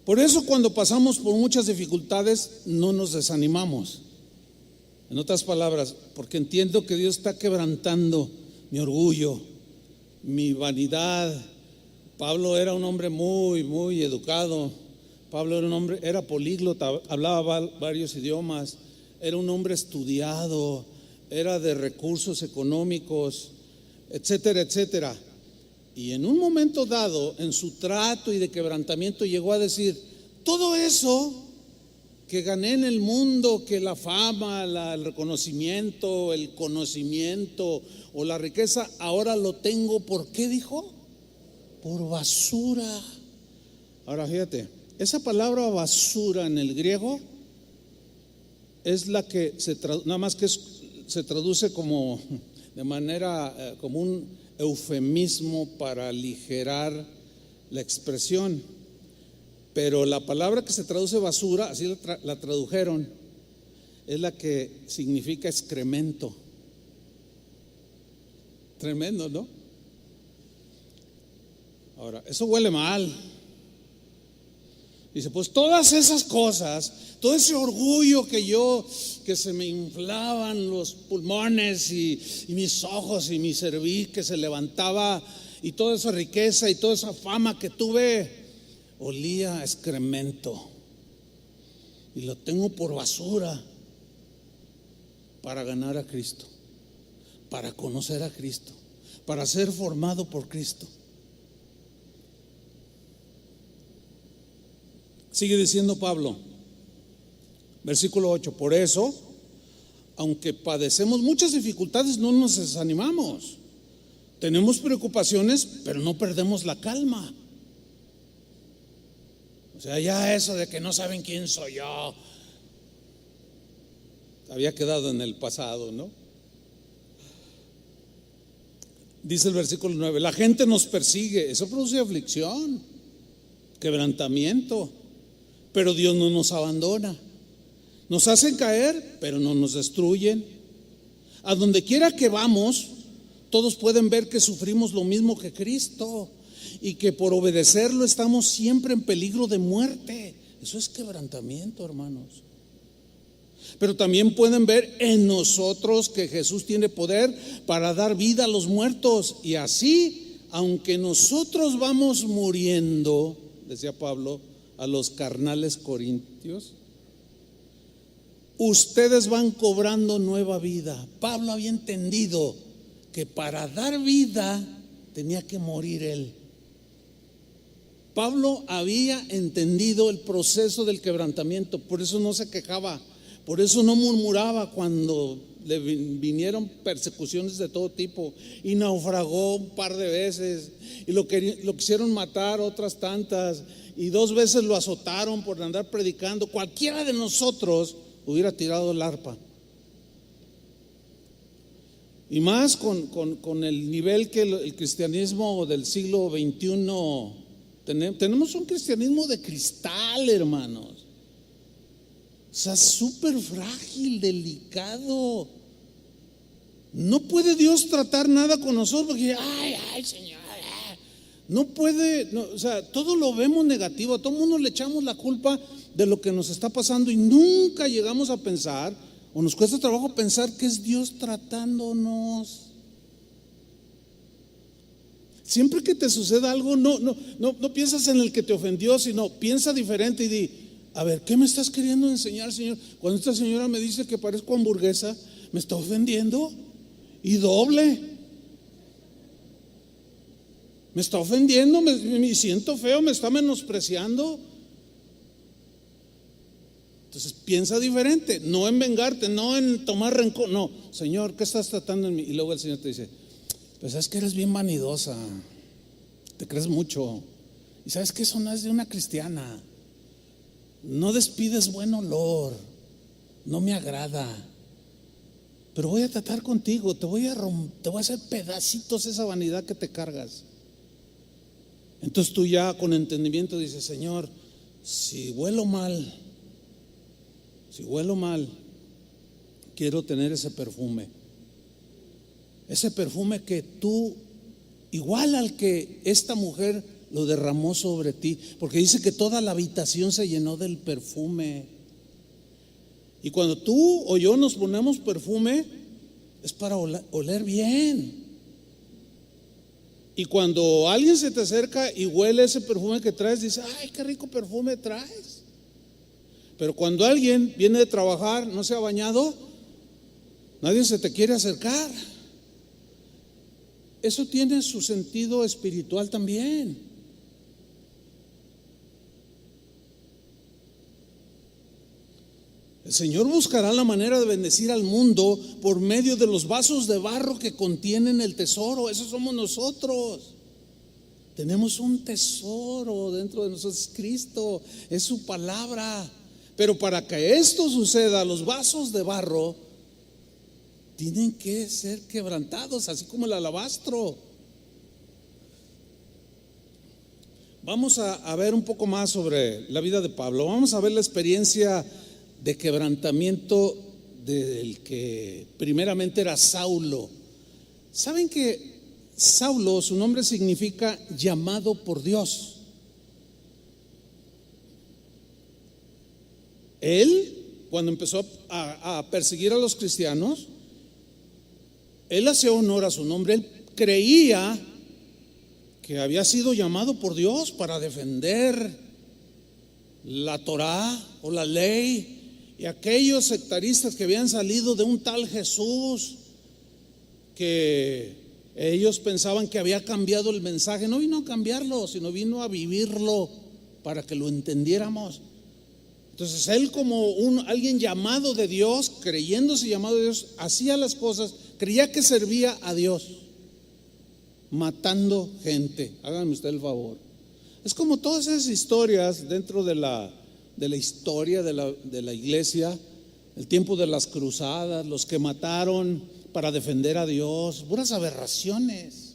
por eso cuando pasamos por muchas dificultades no nos desanimamos. En otras palabras, porque entiendo que Dios está quebrantando mi orgullo, mi vanidad. Pablo era un hombre muy, muy educado. Pablo era políglota, hablaba varios idiomas, era un hombre estudiado, era de recursos económicos, etcétera, etcétera. Y en un momento dado, en su trato y de quebrantamiento, llegó a decir: todo eso que gané en el mundo, que la fama, el reconocimiento, el conocimiento o la riqueza, ahora lo tengo, ¿por qué dijo? Por basura. Ahora fíjate, esa palabra basura en el griego es la que nada más que se traduce como de manera como un eufemismo para aligerar la expresión, pero la palabra que se traduce basura, así la tradujeron, es la que significa excremento. Tremendo, ¿no? Ahora, eso huele mal. Dice, pues todas esas cosas, todo ese orgullo que se me inflaban los pulmones y mis ojos y mi cerviz que se levantaba, y toda esa riqueza y toda esa fama que tuve, olía a excremento. Y lo tengo por basura para ganar a Cristo, para conocer a Cristo, para ser formado por Cristo. Sigue diciendo Pablo, versículo 8, por eso, aunque padecemos muchas dificultades, no nos desanimamos. Tenemos preocupaciones, pero no perdemos la calma. O sea, ya eso de que no saben quién soy yo, había quedado en el pasado, ¿no? Dice el versículo 9, la gente nos persigue, eso produce aflicción, quebrantamiento, pero Dios no nos abandona. Nos hacen caer, pero no nos destruyen. A donde quiera que vamos, todos pueden ver que sufrimos lo mismo que Cristo y que por obedecerlo estamos siempre en peligro de muerte. Eso es quebrantamiento, hermanos. Pero también pueden ver en nosotros que Jesús tiene poder para dar vida a los muertos. Y así, aunque nosotros vamos muriendo, decía Pablo, a los carnales corintios, ustedes van cobrando nueva vida. Pablo había entendido que para dar vida tenía que morir él. Pablo había entendido el proceso del quebrantamiento, por eso no se quejaba, por eso no murmuraba cuando le vinieron persecuciones de todo tipo, y naufragó un par de veces, y lo quisieron matar otras tantas, y 2 veces lo azotaron por andar predicando. Cualquiera de nosotros hubiera tirado el arpa. Y más con el nivel que el cristianismo del siglo XXI, tenemos un cristianismo de cristal, hermanos. O sea, súper frágil, delicado. No puede Dios tratar nada con nosotros porque, ay, Señor, no puede, no, o sea, todo lo vemos negativo, a todo el mundo le echamos la culpa de lo que nos está pasando y nunca llegamos a pensar, o nos cuesta trabajo pensar que es Dios tratándonos. Siempre que te suceda algo, no piensas en el que te ofendió, sino piensa diferente y di, a ver, ¿qué me estás queriendo enseñar, Señor? Cuando esta señora me dice que parezco hamburguesa, ¿me está ofendiendo? Y doble. Me está ofendiendo, me siento feo, me está menospreciando. Entonces piensa diferente, no en vengarte, no en tomar rencor. No, Señor, ¿qué estás tratando en mí? Y luego el Señor te dice, pues es que eres bien vanidosa, te crees mucho, y sabes que eso no es de una cristiana. No despides buen olor, no me agrada, pero voy a tratar contigo, te voy a hacer pedacitos esa vanidad que te cargas. Entonces tú ya con entendimiento dices, Señor, si huelo mal, quiero tener ese perfume que tú, igual al que esta mujer lo derramó sobre ti, porque dice que toda la habitación se llenó del perfume. Y cuando tú o yo nos ponemos perfume es para oler bien. Y cuando alguien se te acerca y huele ese perfume que traes, dice, ay, qué rico perfume traes. Pero cuando alguien viene de trabajar, no se ha bañado, nadie se te quiere acercar. Eso tiene su sentido espiritual también. El Señor buscará la manera de bendecir al mundo por medio de los vasos de barro que contienen el tesoro. Esos somos nosotros. Tenemos un tesoro dentro de nosotros, es Cristo, es su palabra. Pero para que esto suceda, los vasos de barro tienen que ser quebrantados, así como el alabastro. Vamos a ver un poco más sobre la vida de Pablo. Vamos a ver la experiencia de quebrantamiento del que primeramente era Saulo. ¿Saben que Saulo, su nombre significa llamado por Dios? Él, cuando empezó a perseguir a los cristianos, él hacía honor a su nombre. Él creía que había sido llamado por Dios para defender la Torá o la ley, y aquellos sectaristas que habían salido de un tal Jesús, que ellos pensaban que había cambiado el mensaje. No vino a cambiarlo, sino vino a vivirlo para que lo entendiéramos. Entonces él, como alguien llamado de Dios, creyéndose llamado de Dios, hacía las cosas, creía que servía a Dios, matando gente. Háganme usted el favor. Es como todas esas historias dentro de la historia de la iglesia, el tiempo de las cruzadas, los que mataron para defender a Dios, puras aberraciones.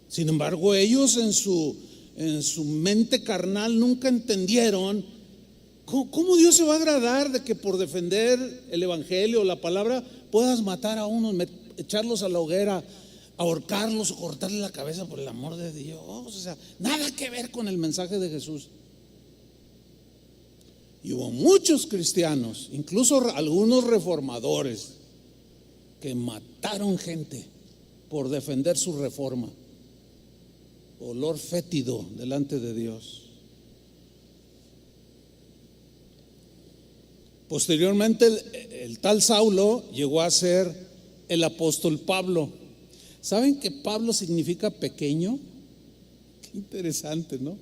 Sin embargo, ellos en su mente carnal nunca entendieron cómo Dios se va a agradar de que por defender el evangelio, la palabra, puedas matar a unos, echarlos a la hoguera, ahorcarlos o cortarle la cabeza, por el amor de Dios. O sea, nada que ver con el mensaje de Jesús. Y hubo muchos cristianos, incluso algunos reformadores, que mataron gente por defender su reforma. Olor fétido delante de Dios. Posteriormente el tal Saulo llegó a ser el apóstol Pablo. ¿Saben que Pablo significa pequeño? Qué interesante, ¿no?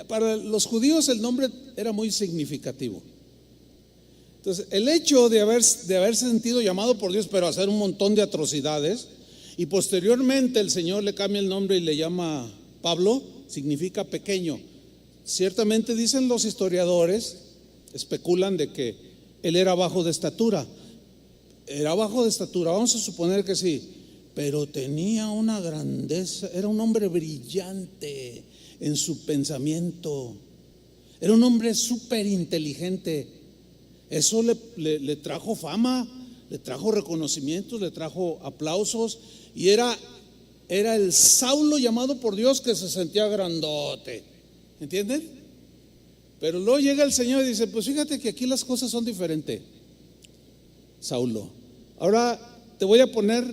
Para los judíos el nombre era muy significativo. Entonces, el hecho de haberse sentido llamado por Dios, pero hacer un montón de atrocidades, y posteriormente el Señor le cambia el nombre y le llama Pablo, significa pequeño. Ciertamente dicen los historiadores, especulan de que él era bajo de estatura. Era bajo de estatura, vamos a suponer que sí, pero tenía una grandeza, era un hombre brillante en su pensamiento, era un hombre súper inteligente. Eso le trajo fama, le trajo reconocimientos, le trajo aplausos, y era el Saulo llamado por Dios que se sentía grandote, ¿entienden? Pero luego llega el Señor y dice: pues fíjate que aquí las cosas son diferentes, Saulo, ahora te voy a poner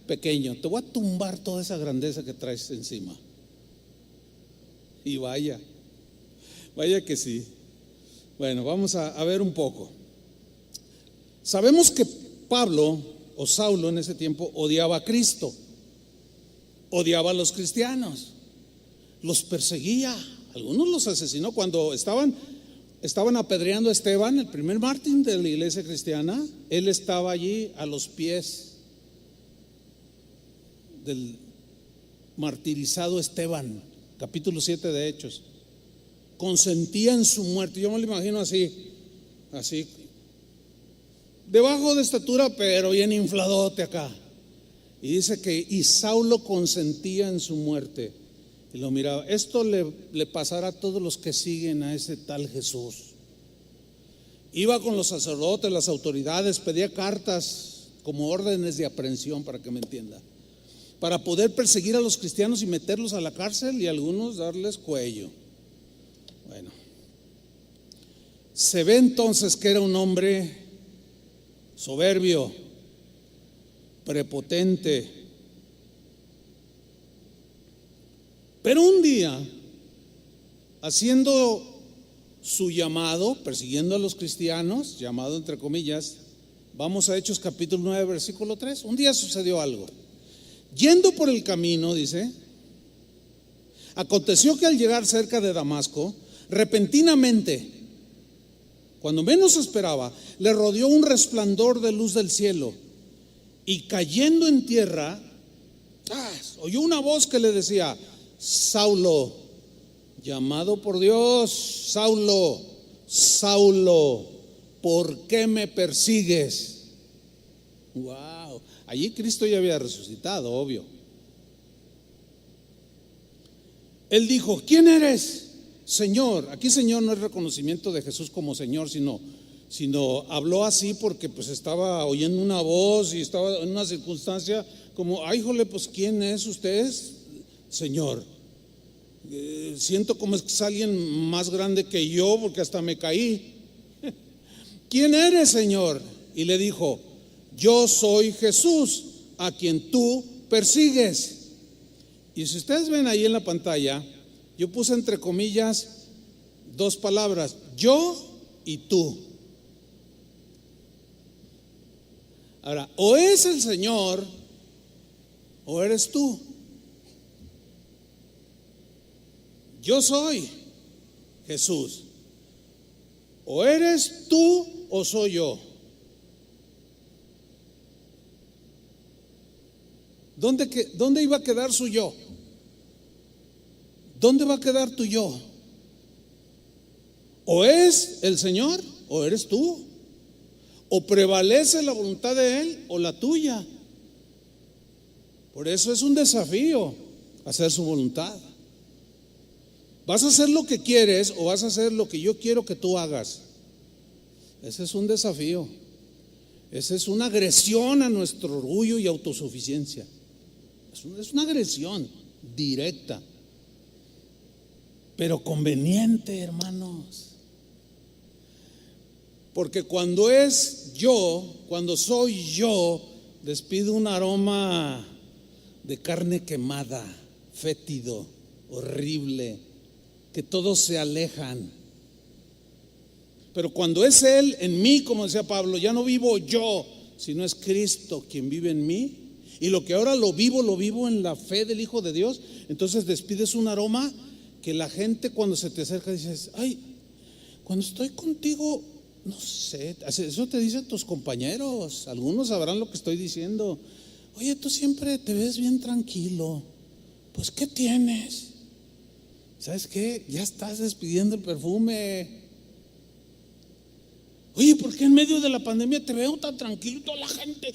pequeño, te voy a tumbar toda esa grandeza que traes encima. Y vaya que sí. Bueno, vamos a ver un poco. Sabemos que Pablo o Saulo en ese tiempo odiaba a Cristo, odiaba a los cristianos, los perseguía, algunos los asesinó. Cuando estaban apedreando a Esteban, el primer mártir de la iglesia cristiana, él estaba allí a los pies del martirizado Esteban, capítulo 7 de Hechos. Consentía en su muerte. Yo me lo imagino así, debajo de estatura, pero bien infladote acá. Y dice que y Saulo consentía en su muerte. Y lo miraba. Esto le pasará a todos los que siguen a ese tal Jesús. Iba con los sacerdotes, las autoridades, pedía cartas como órdenes de aprehensión, para que me entienda, para poder perseguir a los cristianos y meterlos a la cárcel, y a algunos darles cuello. Bueno, se ve entonces que era un hombre soberbio, prepotente. Pero un día, haciendo su llamado, persiguiendo a los cristianos, llamado entre comillas, vamos a Hechos capítulo 9 versículo 3. Un día sucedió algo. Yendo por el camino, dice, aconteció que al llegar cerca de Damasco, repentinamente, cuando menos esperaba, le rodeó un resplandor de luz del cielo, y cayendo en tierra, oyó una voz que le decía: Saulo, llamado por Dios, Saulo, Saulo, ¿por qué me persigues? Wow, allí Cristo ya había resucitado, obvio. Él dijo: ¿quién eres, Señor? Aquí Señor no es reconocimiento de Jesús como Señor, sino habló así porque pues estaba oyendo una voz y estaba en una circunstancia como: ay, híjole, pues ¿quién es usted, Señor? Siento como es que es alguien más grande que yo, porque hasta me caí. ¿Quién eres, Señor? Y le dijo: yo soy Jesús, a quien tú persigues. Y si ustedes ven ahí en la pantalla, yo puse entre comillas dos palabras: yo y tú. Ahora, o es el Señor o eres tú. Yo soy Jesús. O eres tú o soy yo. ¿Dónde iba a quedar su yo? ¿Dónde va a quedar tu yo? O es el Señor o eres tú. O prevalece la voluntad de Él o la tuya. Por eso es un desafío hacer su voluntad. ¿Vas a hacer lo que quieres o vas a hacer lo que yo quiero que tú hagas? Ese es un desafío. Esa es una agresión a nuestro orgullo y autosuficiencia. Es una agresión directa, pero conveniente, hermanos. Porque cuando es yo, cuando soy yo, despide un aroma de carne quemada, fétido, horrible, que todos se alejan. Pero cuando es Él en mí, como decía Pablo, ya no vivo yo, sino es Cristo quien vive en mí. Y lo que ahora lo vivo en la fe del Hijo de Dios. Entonces despides un aroma que la gente cuando se te acerca dices, ay, cuando estoy contigo, no sé, eso te dicen tus compañeros, algunos sabrán lo que estoy diciendo. Oye, tú siempre te ves bien tranquilo, pues ¿qué tienes? ¿Sabes qué? Ya estás despidiendo el perfume. Oye, ¿por qué en medio de la pandemia te veo tan tranquilo? Toda la gente,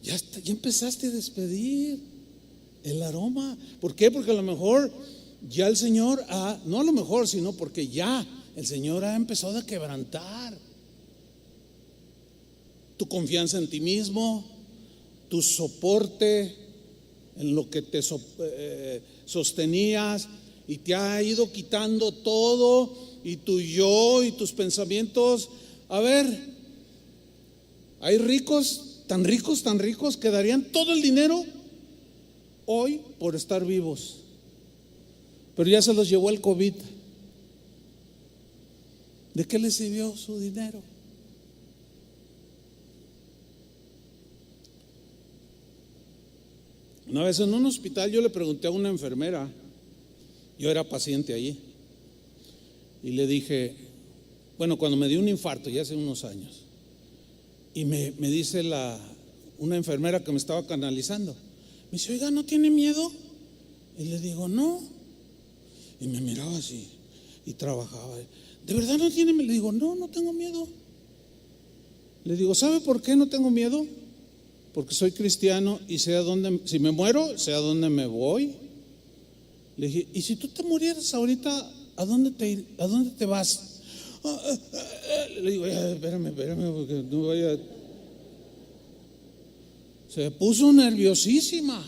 ya empezaste a despedir el aroma. ¿Por qué? Porque a lo mejor ya el Señor no a lo mejor, sino porque ya el Señor ha empezado a quebrantar tu confianza en ti mismo, tu soporte en lo que te sostenías, y te ha ido quitando todo, y tu yo y tus pensamientos. A ver, hay ricos, tan ricos, que darían todo el dinero hoy por estar vivos, pero ya se los llevó el COVID. ¿De qué les sirvió su dinero? Una vez en un hospital yo le pregunté a una enfermera, yo era paciente allí, y le dije, bueno, cuando me dio un infarto ya hace unos años, y me dice una enfermera que me estaba canalizando, me dice, oiga, ¿no tiene miedo? Y le digo, no. Y me miraba así y trabajaba. ¿De verdad no tiene miedo? Le digo, no tengo miedo. Le digo, ¿sabe por qué no tengo miedo? Porque soy cristiano y sé a dónde, si me muero, sé a dónde me voy. Le dije, ¿y si tú te murieras ahorita, a dónde te vas? Le digo, espérame, porque no vaya. Se puso nerviosísima.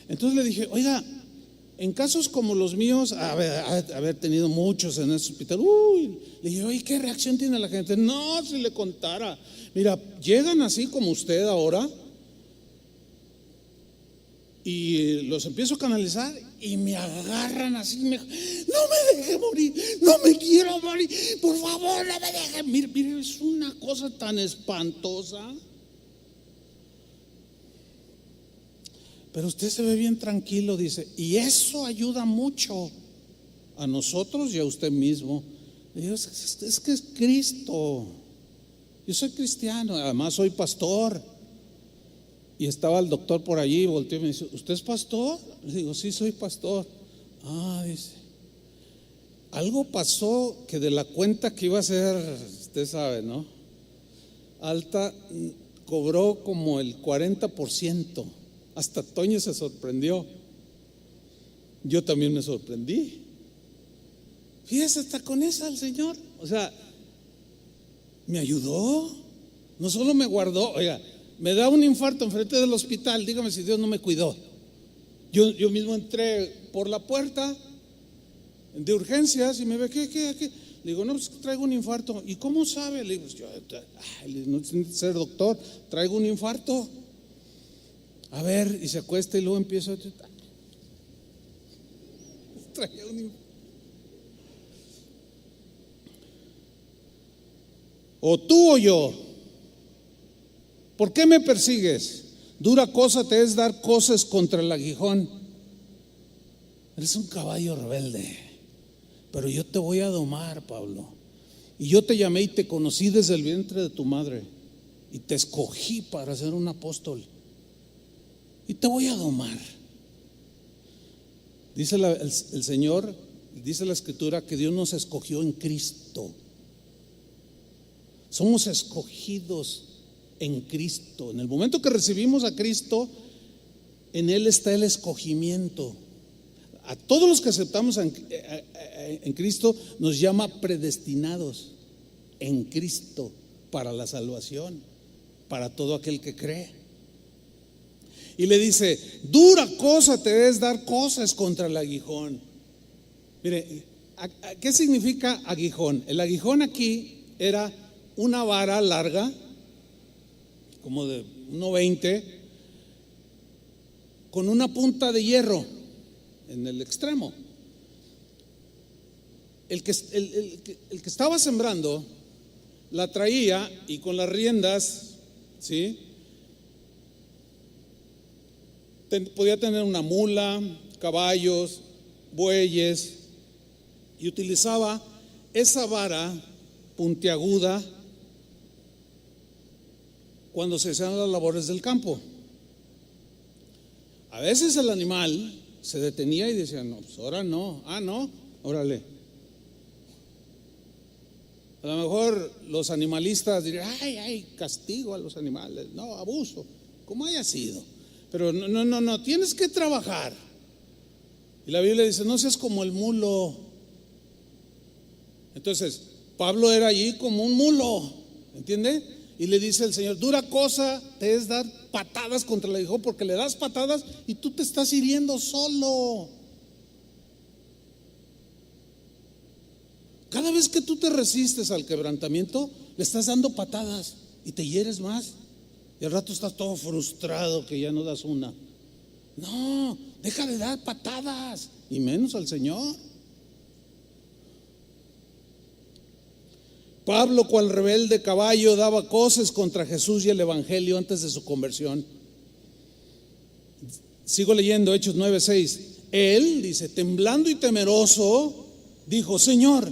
Entonces le dije, oiga, en casos como los míos, haber tenido muchos en ese hospital, le dije, oye, ¿qué reacción tiene la gente? No, si le contara, mira, llegan así como usted ahora, y los empiezo a canalizar y me agarran así, no me deje morir, no me quiero morir, por favor, no me deje. Mire, es una cosa tan espantosa. Pero usted se ve bien tranquilo, dice, y eso ayuda mucho a nosotros y a usted mismo. Le digo, es que es Cristo. Yo soy cristiano, además soy pastor. Y estaba el doctor por allí y volteó y me dice, ¿usted es pastor? Le digo, sí, soy pastor. Dice, algo pasó que de la cuenta que iba a ser, usted sabe, ¿no? Alta, cobró como el 40%. Hasta Toño se sorprendió. Yo también me sorprendí. Fíjese, hasta con esa el Señor, o sea, me ayudó. No solo me guardó, oiga, me da un infarto enfrente del hospital, dígame si Dios no me cuidó. Yo mismo entré por la puerta de urgencias y me ve, ¿qué? Le digo, no, pues traigo un infarto. ¿Y cómo sabe? Le digo, yo no necesito ser doctor, traigo un infarto. A ver, y se acuesta y luego empiezo a traía un infarto. O tú o yo. ¿Por qué me persigues? Dura cosa te es dar cosas contra el aguijón. Eres un caballo rebelde, pero yo te voy a domar, Pablo. Y yo te llamé y te conocí desde el vientre de tu madre, y te escogí para ser un apóstol, y te voy a domar. Dice el Señor, dice la Escritura, que Dios nos escogió en Cristo. Somos escogidos en Cristo. En el momento que recibimos a Cristo, en Él está el escogimiento. A todos los que aceptamos en Cristo nos llama predestinados en Cristo para la salvación, para todo aquel que cree. Y le dice, dura cosa te es dar cosas contra el aguijón. Mire, ¿qué significa aguijón? El aguijón aquí era una vara larga, como de 1.20, con una punta de hierro en el extremo. el que estaba sembrando la traía y con las riendas, ¿sí? Podía tener una mula, caballos, bueyes, y utilizaba esa vara puntiaguda cuando se hacían las labores del campo. A veces el animal se detenía y decía, no, pues ahora no, no, órale. A lo mejor los animalistas dirían, ay, castigo a los animales, no, abuso, como haya sido. Pero no, tienes que trabajar. Y la Biblia dice, no seas como el mulo. Entonces, Pablo era allí como un mulo, ¿entiende? Y le dice el Señor, dura cosa te es dar patadas contra el aguijón, porque le das patadas y tú te estás hiriendo solo. Cada vez que tú te resistes al quebrantamiento, le estás dando patadas y te hieres más. Y al rato estás todo frustrado que ya no das una. No, deja de dar patadas, y menos al Señor. Pablo, cual rebelde caballo, daba coces contra Jesús y el Evangelio antes de su conversión. Sigo leyendo Hechos 9:6. Él, dice, temblando y temeroso, dijo, Señor,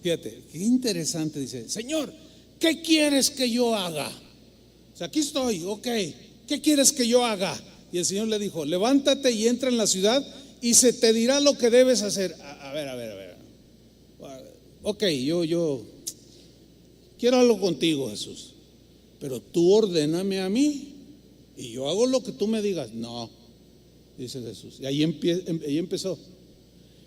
fíjate, qué interesante, dice, Señor, ¿qué quieres que yo haga? O sea, aquí estoy, ok, ¿qué quieres que yo haga? Y el Señor le dijo, levántate y entra en la ciudad y se te dirá lo que debes hacer. A ver. Ok, yo quiero algo contigo, Jesús, pero tú ordéname a mí y yo hago lo que tú me digas. No, dice Jesús. Y ahí empezó.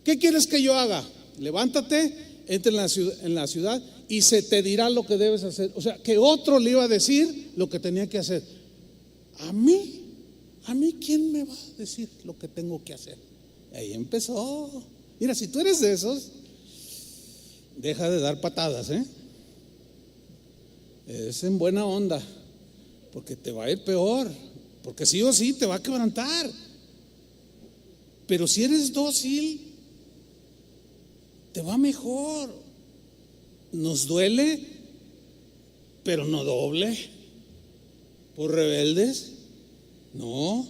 ¿Qué quieres que yo haga? Levántate, entra en la ciudad y se te dirá lo que debes hacer. O sea, que otro le iba a decir lo que tenía que hacer. ¿A mí quién me va a decir lo que tengo que hacer? Y ahí empezó. Mira, si tú eres de esos, deja de dar patadas, es en buena onda, porque te va a ir peor, porque sí o sí te va a quebrantar. Pero si eres dócil, te va mejor. Nos duele, pero no doble. Por rebeldes, no.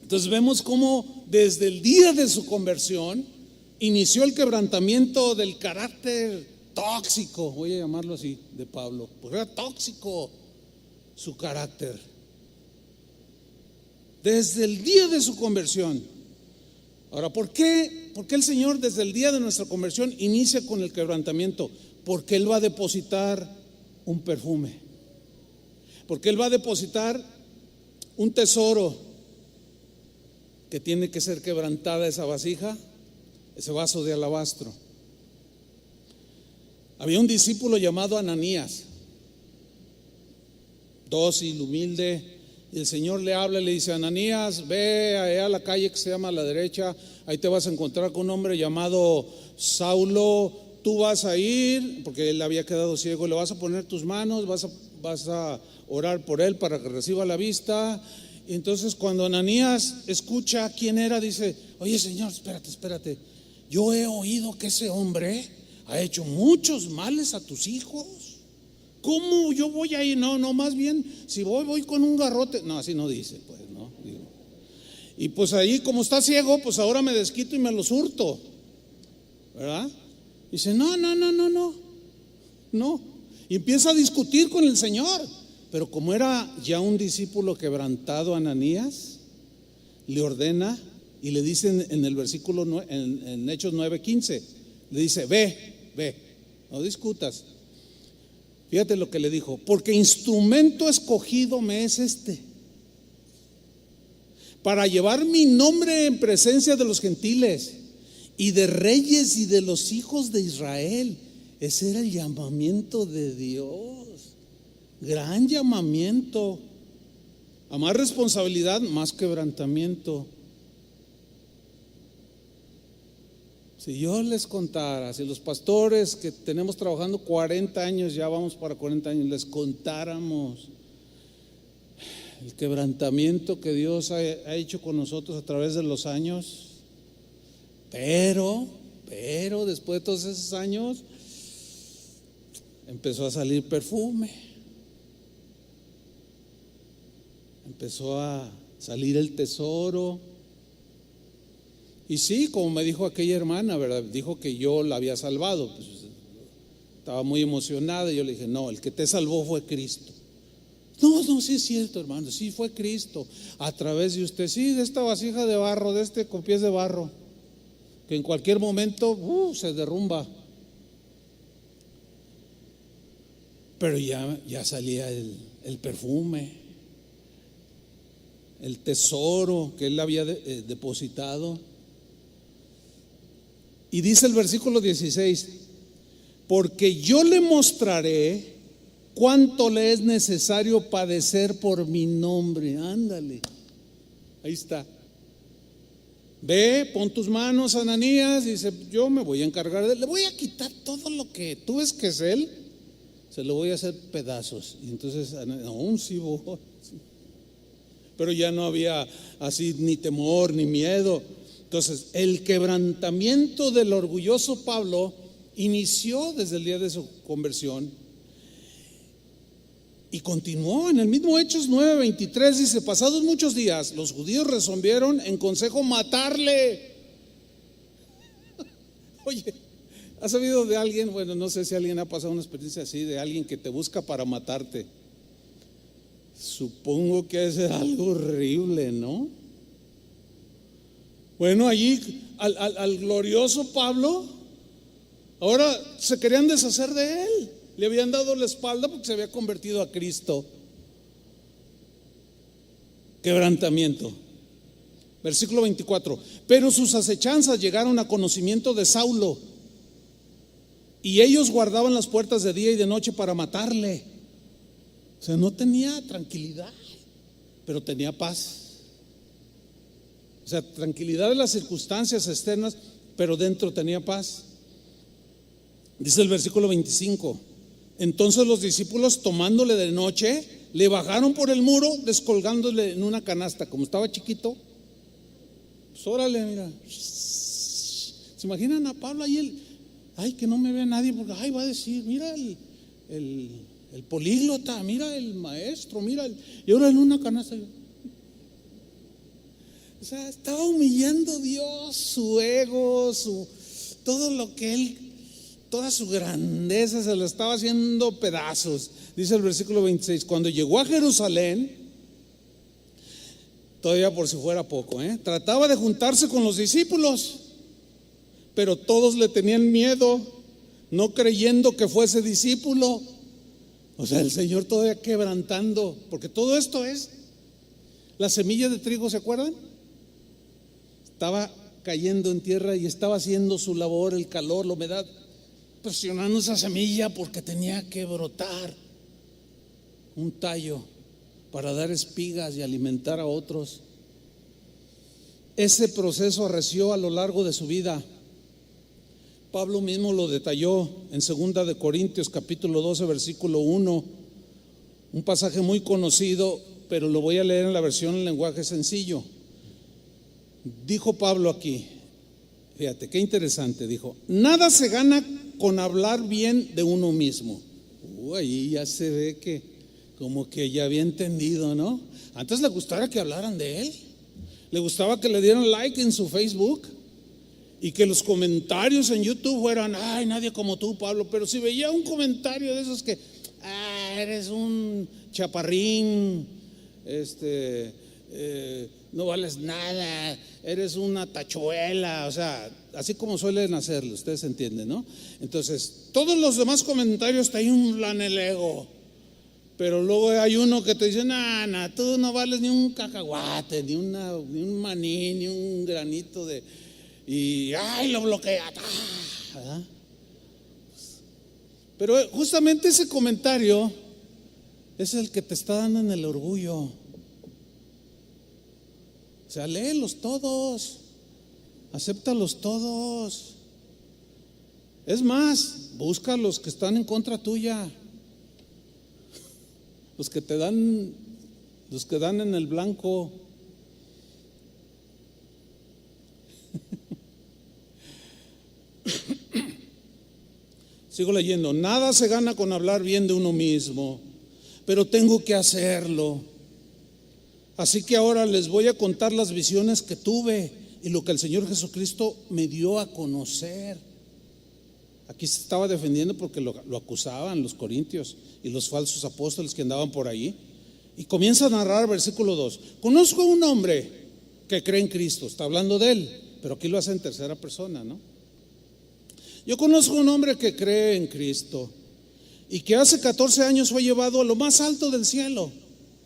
Entonces vemos cómo desde el día de su conversión inició el quebrantamiento del carácter tóxico, voy a llamarlo así, de Pablo, porque era tóxico su carácter. Desde el día de su conversión. Ahora, ¿por qué el Señor desde el día de nuestra conversión inicia con el quebrantamiento? Porque Él va a depositar un perfume, porque Él va a depositar un tesoro que tiene que ser quebrantada esa vasija, ese vaso de alabastro. Había un discípulo llamado Ananías, dócil, humilde, y el Señor le habla y le dice, Ananías, ve allá a la calle que se llama a la derecha, ahí te vas a encontrar con un hombre llamado Saulo, tú vas a ir, porque él había quedado ciego, le vas a poner tus manos, vas a orar por él para que reciba la vista. Y entonces cuando Ananías escucha quién era, dice, oye Señor, espérate, yo he oído que ese hombre ha hecho muchos males a tus hijos. ¿Cómo yo voy a ir? No, más bien, si voy con un garrote. No, así no dice, pues, no. Digo. Y pues ahí, como está ciego, pues ahora me desquito y me los hurto, ¿verdad? Dice, no. Y empieza a discutir con el Señor. Pero como era ya un discípulo quebrantado, Ananías le ordena y le dice en el versículo, en Hechos 9:15, le dice, ve, no discutas. Fíjate lo que le dijo, porque instrumento escogido me es para llevar mi nombre en presencia de los gentiles y de reyes y de los hijos de Israel. Ese era el llamamiento de Dios, gran llamamiento, a más responsabilidad, más quebrantamiento. Si yo les contara, si los pastores que tenemos trabajando 40 años, ya vamos para 40 años, les contáramos el quebrantamiento que Dios ha hecho con nosotros a través de los años, Pero después de todos esos años empezó a salir perfume, empezó a salir el tesoro. Y sí, como me dijo aquella hermana, ¿verdad? Dijo que yo la había salvado. Pues, estaba muy emocionada y yo le dije, no, el que te salvó fue Cristo. No, sí es cierto, hermano, sí fue Cristo a través de usted, sí, de esta vasija de barro, de este con pies de barro, que en cualquier momento se derrumba. Pero ya salía el perfume, el tesoro que él había depositado. Y dice el versículo 16, porque yo le mostraré cuánto le es necesario padecer por mi nombre. Ándale, ahí está. Ve, pon tus manos, Ananías. Dice, yo me voy a encargar de él. Le voy a quitar todo lo que tú ves que es él, se lo voy a hacer pedazos. Y entonces, aún sí voy. Pero ya no había así ni temor ni miedo. Entonces, el quebrantamiento del orgulloso Pablo inició desde el día de su conversión y continuó en el mismo Hechos 9:23. Dice, pasados muchos días, los judíos resolvieron en consejo matarle. Oye, ¿has sabido de alguien? Bueno, no sé si alguien ha pasado una experiencia así, de alguien que te busca para matarte. Supongo que es algo horrible, ¿no? Bueno, allí al glorioso Pablo, ahora se querían deshacer de él. Le habían dado la espalda porque se había convertido a Cristo. Quebrantamiento. Versículo 24. Pero sus acechanzas llegaron a conocimiento de Saulo, y ellos guardaban las puertas de día y de noche para matarle. O sea, no tenía tranquilidad, pero tenía paz. O sea, tranquilidad de las circunstancias externas, pero dentro tenía paz. Dice el versículo 25. Entonces los discípulos, tomándole de noche, le bajaron por el muro, descolgándole en una canasta. Como estaba chiquito, pues órale, mira. ¿Se imaginan a Pablo ahí? Ay, que no me vea nadie, porque ay, va a decir, mira el políglota, mira el maestro, mira y ahora en una canasta. O sea, estaba humillando a Dios, su ego, todo lo que él, toda su grandeza se lo estaba haciendo pedazos. Dice el versículo 26, cuando llegó a Jerusalén, todavía por si fuera poco, trataba de juntarse con los discípulos, pero todos le tenían miedo, no creyendo que fuese discípulo. O sea, el Señor todavía quebrantando, porque todo esto es la semilla de trigo, ¿se acuerdan? Estaba cayendo en tierra y estaba haciendo su labor, el calor, la humedad, presionando esa semilla porque tenía que brotar un tallo para dar espigas y alimentar a otros. Ese proceso arreció a lo largo de su vida. Pablo mismo lo detalló en 2 de Corintios capítulo 12 versículo 1, un pasaje muy conocido, pero lo voy a leer en la versión en lenguaje sencillo. Dijo Pablo aquí, fíjate qué interesante, dijo, nada se gana con hablar bien de uno mismo. Ahí ya se ve que como que ya había entendido, ¿no? Antes le gustaba que hablaran de él, le gustaba que le dieran like en su Facebook y que los comentarios en YouTube fueran, ay, nadie como tú, Pablo. Pero si veía un comentario de esos que, eres un chaparrín, no vales nada, eres una tachuela, o sea, así como suelen hacerlo, ustedes entienden, ¿no? Entonces, todos los demás comentarios te inflan el ego, pero luego hay uno que te dice, tú no vales ni un cacahuate, ni un maní, ni un granito de, y lo bloquea, ¿verdad? Pero justamente ese comentario es el que te está dando en el orgullo. O sea, léelos todos, acéptalos todos. Es más, busca los que están en contra tuya, los que dan en el blanco. Sigo leyendo. Nada se gana con hablar bien de uno mismo, pero tengo que hacerlo. Así que ahora les voy a contar las visiones que tuve y lo que el Señor Jesucristo me dio a conocer. Aquí se estaba defendiendo porque lo acusaban los corintios y los falsos apóstoles que andaban por ahí. Y comienza a narrar versículo 2. Conozco a un hombre que cree en Cristo. Está hablando de él, pero aquí lo hace en tercera persona, ¿no? Yo conozco a un hombre que cree en Cristo y que hace 14 años fue llevado a lo más alto del cielo.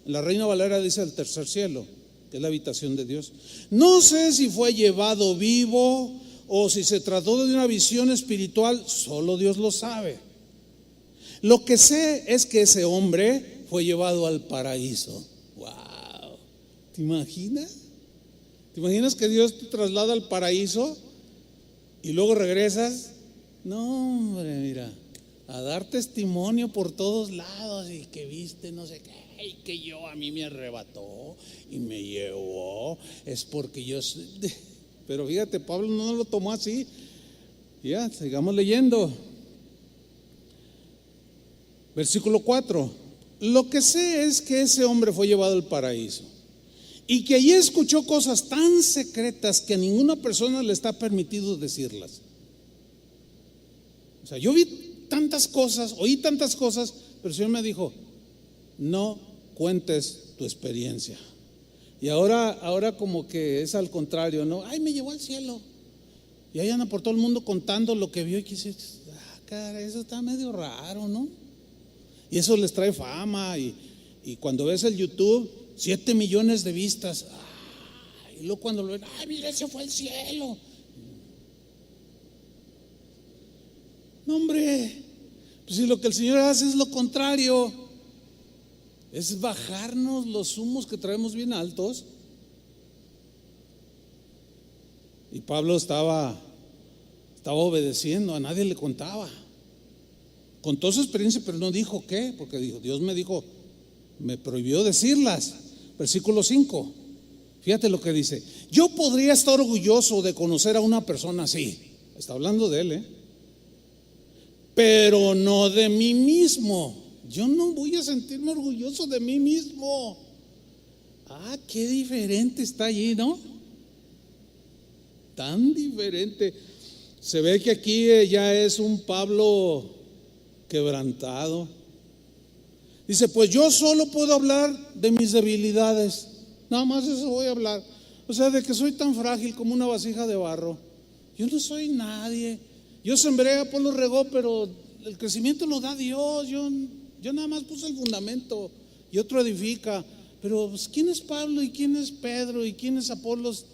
La Reina Valera dice el tercer cielo, que es la habitación de Dios. No sé si fue llevado vivo o si se trató de una visión espiritual, solo Dios lo sabe. Lo que sé es que ese hombre fue llevado al paraíso. ¡Wow! ¿Te imaginas? ¿Te imaginas que Dios te traslada al paraíso y luego regresas? No, hombre, mira, a dar testimonio por todos lados y que viste no sé qué, y que a mí me arrebató y me llevó, es porque yo... Pero fíjate, Pablo no lo tomó así. Ya, sigamos leyendo. Versículo 4. Lo que sé es que ese hombre fue llevado al paraíso y que allí escuchó cosas tan secretas que a ninguna persona le está permitido decirlas. O sea, yo vi tantas cosas, oí tantas cosas, pero el Señor me dijo, no cuentes tu experiencia. Y ahora como que es al contrario, ¿no? Ay, me llevó al cielo. Y ahí anda por todo el mundo contando lo que vio y que dice, cara, eso está medio raro, ¿no? Y eso les trae fama y cuando ves el YouTube, 7 millones de vistas. Y luego cuando lo ven, ay, mira, se fue al cielo. No, hombre, pues si lo que el Señor hace es lo contrario, es bajarnos los humos que traemos bien altos. Y Pablo estaba obedeciendo, a nadie le contaba. Contó su experiencia, pero no dijo qué, porque dijo, Dios me dijo, me prohibió decirlas. Versículo 5, fíjate lo que dice. Yo podría estar orgulloso de conocer a una persona así. Está hablando de él, pero no de mí mismo. Yo no voy a sentirme orgulloso de mí mismo. Qué diferente está allí, ¿no? Tan diferente. Se ve que aquí ya es un Pablo quebrantado. Dice, pues yo solo puedo hablar de mis debilidades. Nada más eso voy a hablar. O sea, de que soy tan frágil como una vasija de barro. Yo no soy nadie. Yo sembré, Apolo regó, pero el crecimiento lo da Dios. Yo nada más puse el fundamento y otro edifica. Pero pues, ¿quién es Pablo y quién es Pedro y quién es Apolos?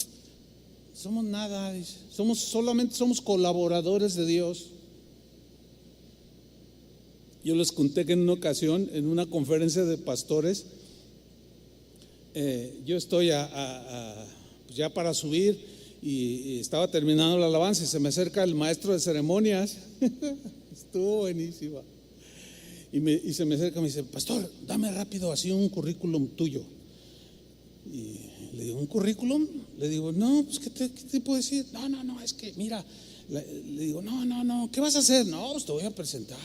Somos nada, dice. Solamente somos colaboradores de Dios. Yo les conté que en una ocasión, en una conferencia de pastores, yo estoy ya para subir y estaba terminando la alabanza y se me acerca el maestro de ceremonias. Estuvo buenísima. Y se me acerca y me dice, pastor, dame rápido así un currículum tuyo. Y le digo, ¿un currículum? Le digo, no, pues ¿qué te puedo decir? No, es que mira, le digo, no, ¿qué vas a hacer? No, pues te voy a presentar.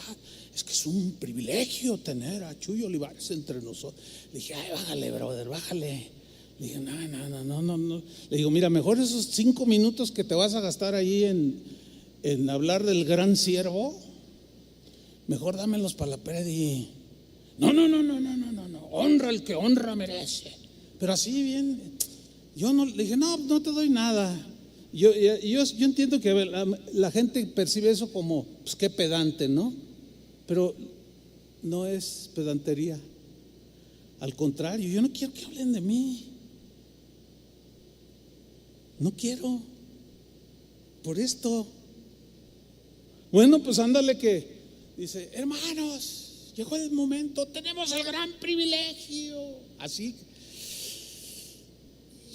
Es que es un privilegio tener a Chuy Olivares entre nosotros. Le dije, ay, bájale, brother, bájale. Le dije, no. Le digo, mira, mejor esos 5 minutos que te vas a gastar ahí en hablar del gran siervo, mejor dámelos para la predi. No, honra el que honra merece. Pero así bien, yo no, le dije, no te doy nada. Yo entiendo que la gente percibe eso como, pues qué pedante, ¿no? Pero no es pedantería. Al contrario, yo no quiero que hablen de mí. No quiero. Por esto. Bueno, pues ándale que dice, hermanos, llegó el momento, tenemos el gran privilegio. Así.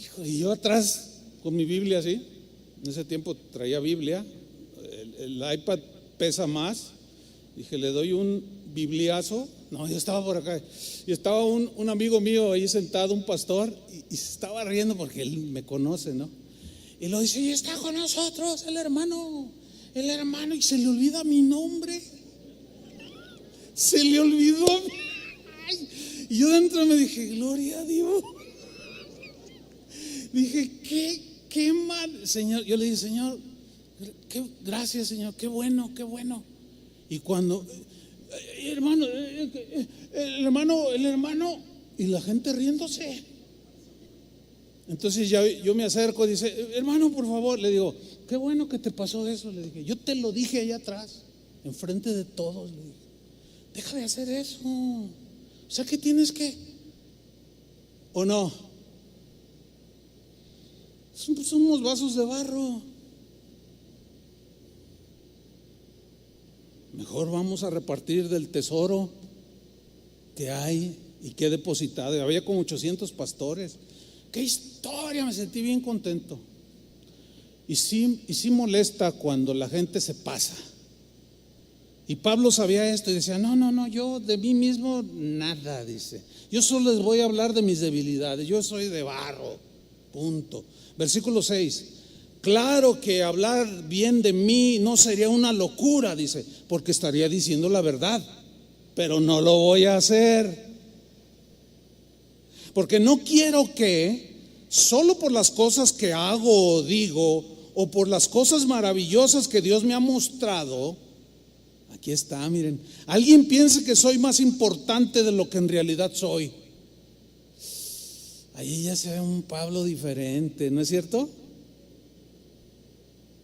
Hijo, y yo atrás con mi Biblia así. En ese tiempo traía Biblia. El iPad pesa más. Dije, le doy un bibliazo. No, yo estaba por acá. Y estaba un amigo mío ahí sentado, un pastor, y se estaba riendo porque él me conoce, ¿no? Y lo dice, y está con nosotros el hermano, y se le olvida mi nombre. Se le olvidó. Ay, y yo dentro me dije, gloria a Dios. Dije, qué mal, Señor. Yo le dije, Señor, gracias, Señor, qué bueno, qué bueno. Y cuando, hermano, el hermano, y la gente riéndose. Entonces ya yo me acerco y dice, hermano, por favor, le digo, qué bueno que te pasó eso. Le dije, yo te lo dije allá atrás, enfrente de todos. Le dije, deja de hacer eso. O sea, que tienes que, ¿o no? Somos vasos de barro. Mejor vamos a repartir del tesoro que hay y que he depositado. Había como 800 pastores. ¡Qué historia! Me sentí bien contento. Y sí molesta cuando la gente se pasa. Y Pablo sabía esto y decía, no, yo de mí mismo nada, dice. Yo solo les voy a hablar de mis debilidades. Yo soy de barro, punto. Versículo 6. Claro que hablar bien de mí no sería una locura, dice, porque estaría diciendo la verdad, pero no lo voy a hacer. Porque no quiero que solo por las cosas que hago o digo, o por las cosas maravillosas que Dios me ha mostrado, aquí está, miren, alguien piense que soy más importante de lo que en realidad soy. Ahí ya se ve un Pablo diferente, ¿no es cierto?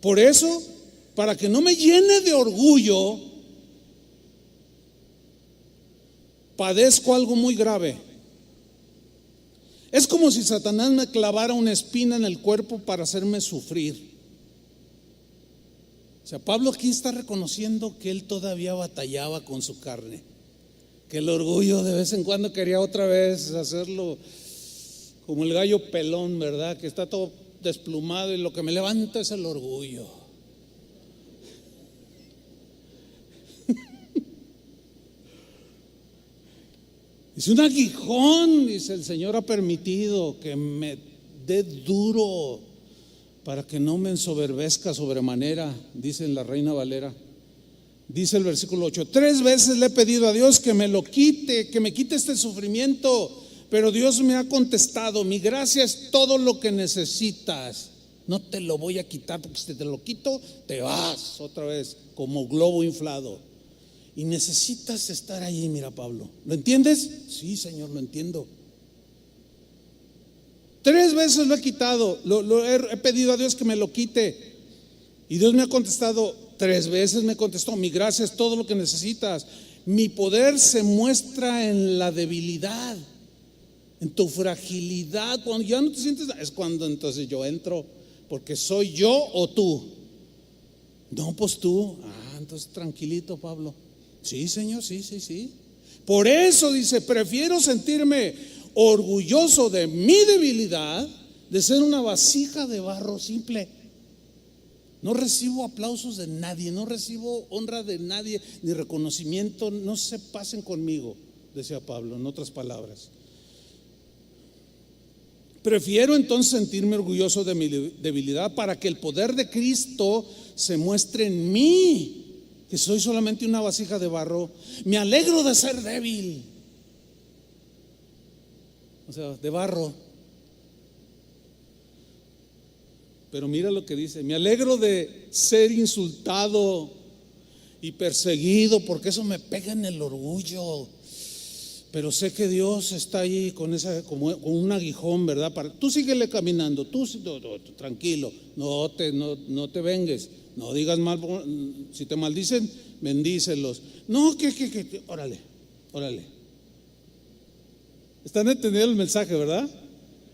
Por eso, para que no me llene de orgullo, padezco algo muy grave. Es como si Satanás me clavara una espina en el cuerpo para hacerme sufrir. O sea, Pablo aquí está reconociendo que él todavía batallaba con su carne, que el orgullo de vez en cuando quería otra vez hacerlo como el gallo pelón, ¿verdad? Que está todo desplumado y lo que me levanta es el orgullo. Dice, un aguijón, dice, el Señor ha permitido que me dé duro para que no me ensoberbezca sobremanera, dice en la Reina Valera. Dice el versículo 8, 3 veces le he pedido a Dios que me lo quite, que me quite este sufrimiento, pero Dios me ha contestado, mi gracia es todo lo que necesitas, no te lo voy a quitar, porque si te lo quito, te vas otra vez como globo inflado. Y necesitas estar ahí, mira, Pablo. ¿Lo entiendes? Sí, Señor, lo entiendo. 3 veces lo he quitado, he pedido a Dios que me lo quite. Y Dios me ha contestado, 3 veces me contestó, mi gracia es todo lo que necesitas. Mi poder se muestra en la debilidad, en tu fragilidad. Cuando ya no te sientes, es cuando entonces yo entro, porque soy yo o tú. No, pues tú. Entonces tranquilito, Pablo. Sí, Señor, sí. Por eso dice, prefiero sentirme orgulloso de mi debilidad, de ser una vasija de barro simple. No recibo aplausos de nadie, no recibo honra de nadie, ni reconocimiento. No se pasen conmigo, decía Pablo, en otras palabras. Prefiero entonces sentirme orgulloso de mi debilidad para que el poder de Cristo se muestre en mí, que soy solamente una vasija de barro. Me alegro de ser débil, o sea, de barro. Pero mira lo que dice, me alegro de ser insultado y perseguido, porque eso me pega en el orgullo. Pero sé que Dios está ahí con con un aguijón, ¿verdad? Tú síguele caminando, tú tranquilo, no te vengues, no digas mal. Si te maldicen, bendícelos. No, órale. ¿Están entendiendo el mensaje, verdad?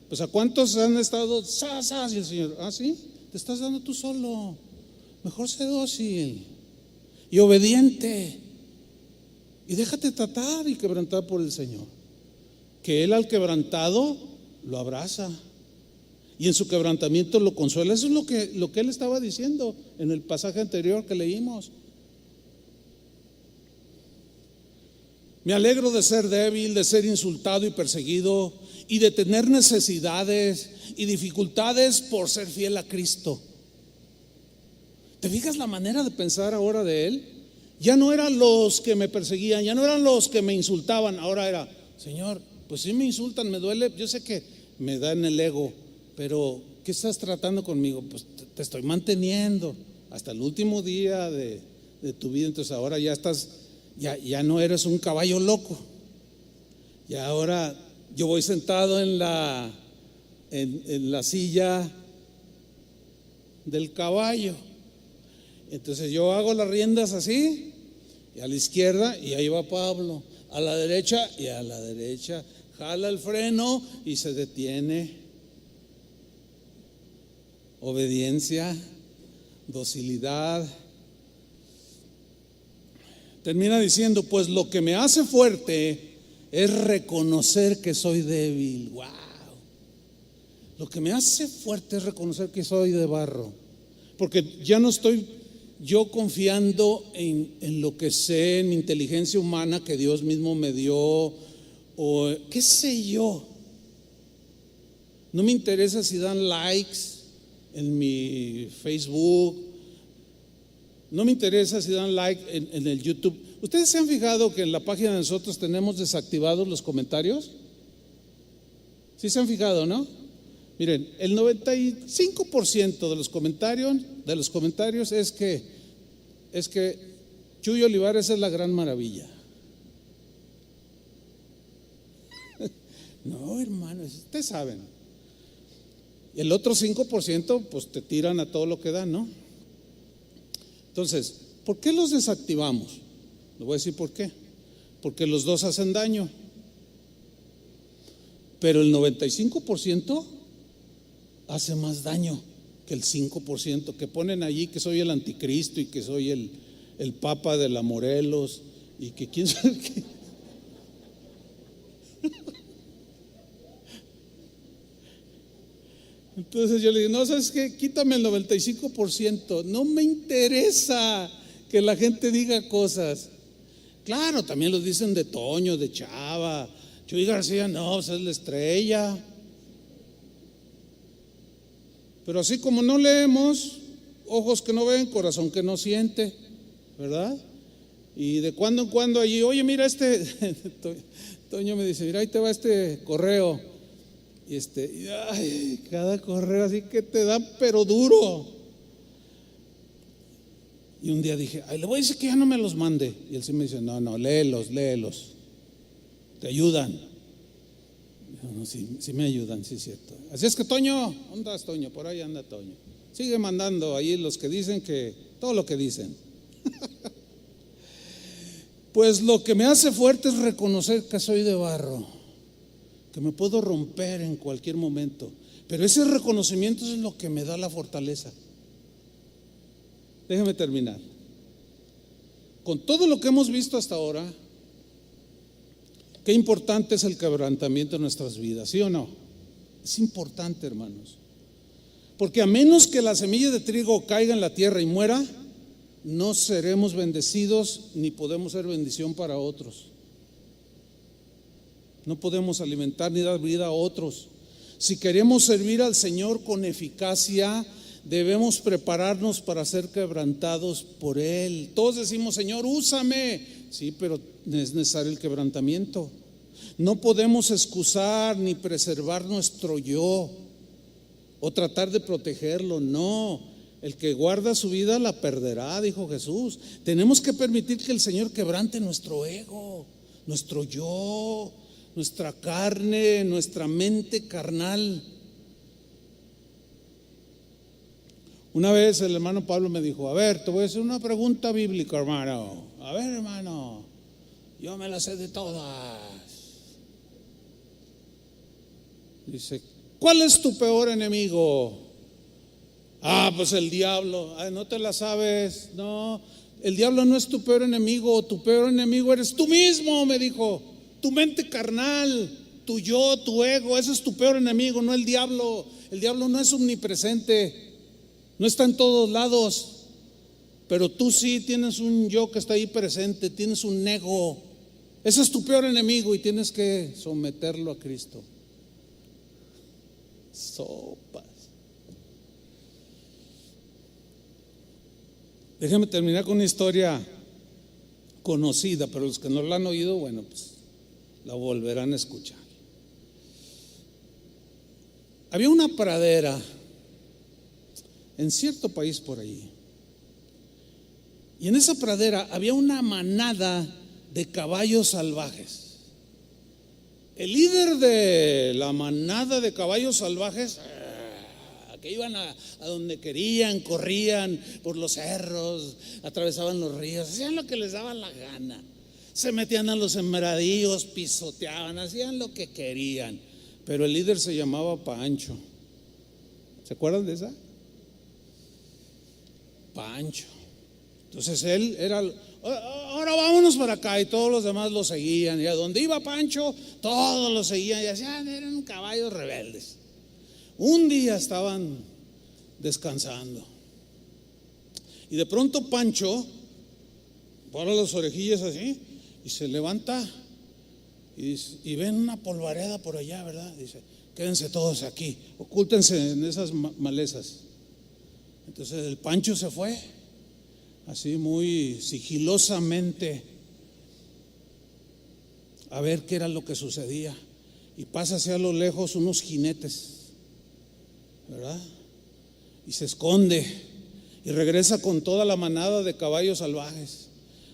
Pues a cuántos han estado y el Señor, sí, te estás dando tú solo. Mejor sé dócil y obediente. Y déjate tratar y quebrantar por el Señor, que Él al quebrantado lo abraza y en su quebrantamiento lo consuela. Eso es lo que Él estaba diciendo en el pasaje anterior que leímos. Me alegro de ser débil, de ser insultado y perseguido, y de tener necesidades y dificultades por ser fiel a Cristo. ¿Te fijas la manera de pensar ahora de Él? Ya no eran los que me perseguían, ya no eran los que me insultaban, ahora era, Señor, pues sí me insultan, me duele, yo sé que me da en el ego, pero ¿qué estás tratando conmigo? Pues te estoy manteniendo hasta el último día de tu vida. Entonces ahora ya estás, ya no eres un caballo loco. Y ahora yo voy sentado en la silla del caballo. Entonces yo hago las riendas así, y a la izquierda, y ahí va Pablo, a la derecha, y a la derecha, jala el freno y se detiene. Obediencia, docilidad. Termina diciendo, pues lo que me hace fuerte es reconocer que soy débil. Wow. Lo que me hace fuerte es reconocer que soy de barro, porque ya no estoy yo confiando en lo que sé, en inteligencia humana que Dios mismo me dio, o qué sé yo. No me interesa si dan likes en mi Facebook, no me interesa si dan like en el YouTube. ¿Ustedes se han fijado que en la página de nosotros tenemos desactivados los comentarios? ¿Sí se han fijado, no? Miren, el 95% de los comentarios es que Chuy Olivares es la gran maravilla. No, hermanos, ustedes saben. El otro 5% pues te tiran a todo lo que dan, ¿no? Entonces, ¿por qué los desactivamos? Le voy a decir por qué. Porque los dos hacen daño. Pero el 95% hace más daño que el 5% que ponen allí, que soy el anticristo y que soy el papa de la Morelos y que quién sabe qué. Entonces yo le digo, no, ¿sabes qué? Quítame el 95%, no me interesa que la gente diga cosas. Claro, también los dicen de Toño, de Chava, Chuy García, no, pues es la estrella. Pero así como no leemos, ojos que no ven, corazón que no siente, ¿verdad? Y de cuando en cuando allí, oye, mira Toño me dice, mira, ahí te va este correo. Y ay, cada correo así que te dan, pero duro. Y un día dije, ay, le voy a decir que ya no me los mande. Y él sí me dice, no, léelos, te ayudan. No, sí me ayudan, sí es cierto. Así es que Toño, ¿dónde andas, Toño? Por ahí anda Toño. Sigue mandando ahí los que dicen que, todo lo que dicen. Pues lo que me hace fuerte es reconocer que soy de barro, que me puedo romper en cualquier momento. Pero ese reconocimiento es lo que me da la fortaleza. Déjeme terminar. Con todo lo que hemos visto hasta ahora, qué importante es el quebrantamiento en nuestras vidas, ¿sí o no? Es importante, hermanos. Porque a menos que la semilla de trigo caiga en la tierra y muera, no seremos bendecidos ni podemos ser bendición para otros. No podemos alimentar ni dar vida a otros. Si queremos servir al Señor con eficacia, debemos prepararnos para ser quebrantados por Él. Todos decimos, Señor, úsame. Sí, pero es necesario el quebrantamiento. No podemos excusar ni preservar nuestro yo o tratar de protegerlo. No, el que guarda su vida la perderá, dijo Jesús. Tenemos que permitir que el Señor quebrante nuestro ego, nuestro yo, nuestra carne, nuestra mente carnal. Una vez el hermano Pablo me dijo, a ver, te voy a hacer una pregunta bíblica, hermano. A ver, hermano, yo me la sé de todas. Dice, ¿cuál es tu peor enemigo? Pues el diablo. No te la sabes. No, el diablo no es tu peor enemigo. Tu peor enemigo eres tú mismo, me dijo. Tu mente carnal, tu yo, tu ego, ese es tu peor enemigo, no el diablo. El diablo no es omnipresente, no está en todos lados, pero tú sí tienes un yo que está ahí presente, tienes un ego. Ese es tu peor enemigo y tienes que someterlo a Cristo. Sopas. Déjame terminar con una historia conocida, pero los que no la han oído, bueno, pues la volverán a escuchar. Había una pradera en cierto país por ahí, y en esa pradera había una manada de caballos salvajes. El líder de la manada de caballos salvajes, que iban a donde querían, corrían por los cerros, atravesaban los ríos, hacían lo que les daba la gana, se metían a los sembradíos, pisoteaban, hacían lo que querían. Pero el líder se llamaba Pancho. ¿Se acuerdan de esa? Pancho. Entonces él era, ahora vámonos para acá, y todos los demás lo seguían, y a donde iba Pancho todos lo seguían y decían, eran caballos rebeldes. Un día estaban descansando y de pronto Pancho pone las orejillas así y se levanta y ven una polvareda por allá, ¿verdad? Dice, quédense todos aquí, ocúltense en esas malezas. Entonces el Pancho se fue así muy sigilosamente a ver qué era lo que sucedía, y pasa hacia lo lejos unos jinetes, ¿verdad? Y se esconde y regresa con toda la manada de caballos salvajes.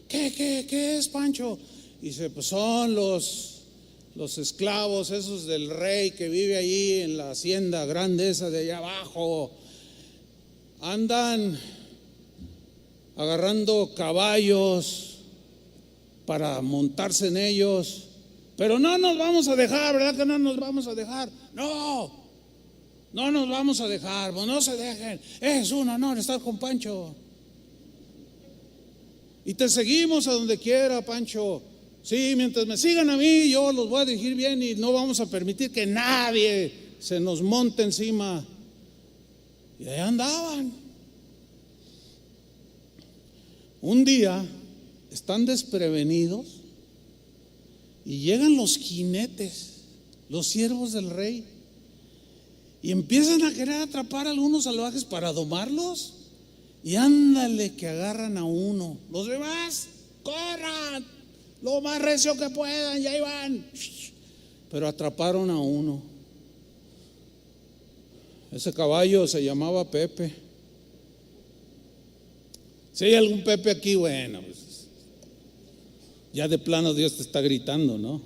¿Qué es, Pancho? Y dice, pues son los esclavos esos del rey que vive allí en la hacienda grande esa de allá abajo. Andan agarrando caballos para montarse en ellos, pero no nos vamos a dejar, ¿verdad que no nos vamos a dejar? No nos vamos a dejar, pues no se dejen, es un honor estar con Pancho. Y te seguimos a donde quiera, Pancho. Sí, mientras me sigan a mí, yo los voy a dirigir bien y no vamos a permitir que nadie se nos monte encima. Y ahí andaban. Un día están desprevenidos y llegan los jinetes, los siervos del rey, y empiezan a querer atrapar a algunos salvajes para domarlos. Y ándale que agarran a uno. Los demás corran lo más recio que puedan, ya iban. Pero atraparon a uno. Ese caballo se llamaba Pepe. Si hay algún Pepe aquí, bueno, pues ya de plano Dios te está gritando, ¿no?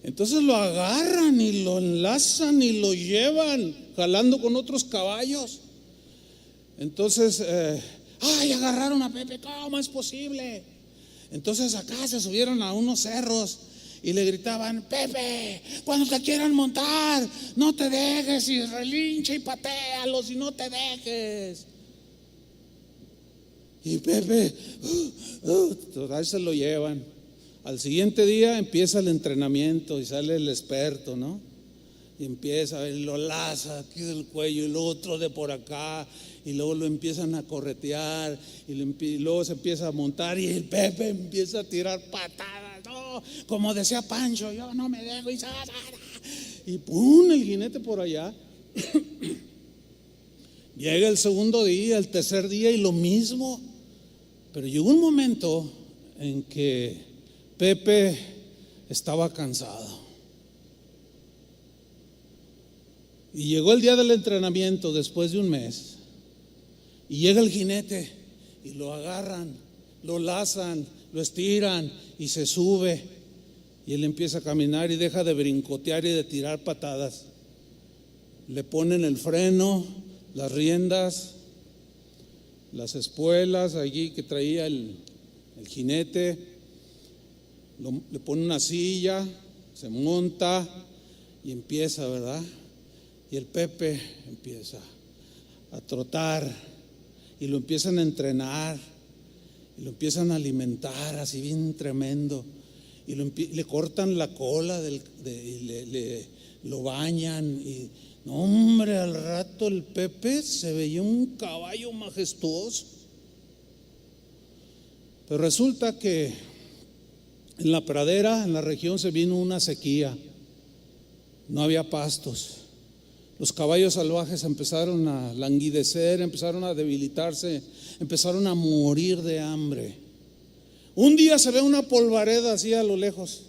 Entonces lo agarran y lo enlazan y lo llevan jalando con otros caballos. Entonces, agarraron a Pepe, ¿cómo es posible? Entonces acá se subieron a unos cerros y le gritaban, Pepe, cuando te quieran montar, no te dejes, y relincha y patéalos y no te dejes. Y Pepe, total, se lo llevan. Al siguiente día empieza el entrenamiento y sale el experto, ¿no? Y empieza a ver, lo laza aquí del cuello y luego otro de por acá, y luego lo empiezan a corretear y luego se empieza a montar y el Pepe empieza a tirar patadas, ¿no? Como decía Pancho, yo no me dejo, y ¡pum! El jinete por allá. Llega el segundo día, el tercer día y lo mismo. Pero llegó un momento en que Pepe estaba cansado. Y llegó el día del entrenamiento después de un mes. Y llega el jinete y lo agarran, lo lazan, lo estiran y se sube. Y él empieza a caminar y deja de brincotear y de tirar patadas. Le ponen el freno, las riendas, las espuelas allí que traía el jinete. Le pone una silla, se monta y empieza, ¿verdad? Y el Pepe empieza a trotar y lo empiezan a entrenar y lo empiezan a alimentar así bien tremendo, y le cortan la cola lo bañan y no, hombre, al rato el Pepe se veía un caballo majestuoso. Pero resulta que en la pradera, en la región, se vino una sequía, no había pastos. Los caballos salvajes empezaron a languidecer, empezaron a debilitarse, empezaron a morir de hambre. Un día se ve una polvareda así a lo lejos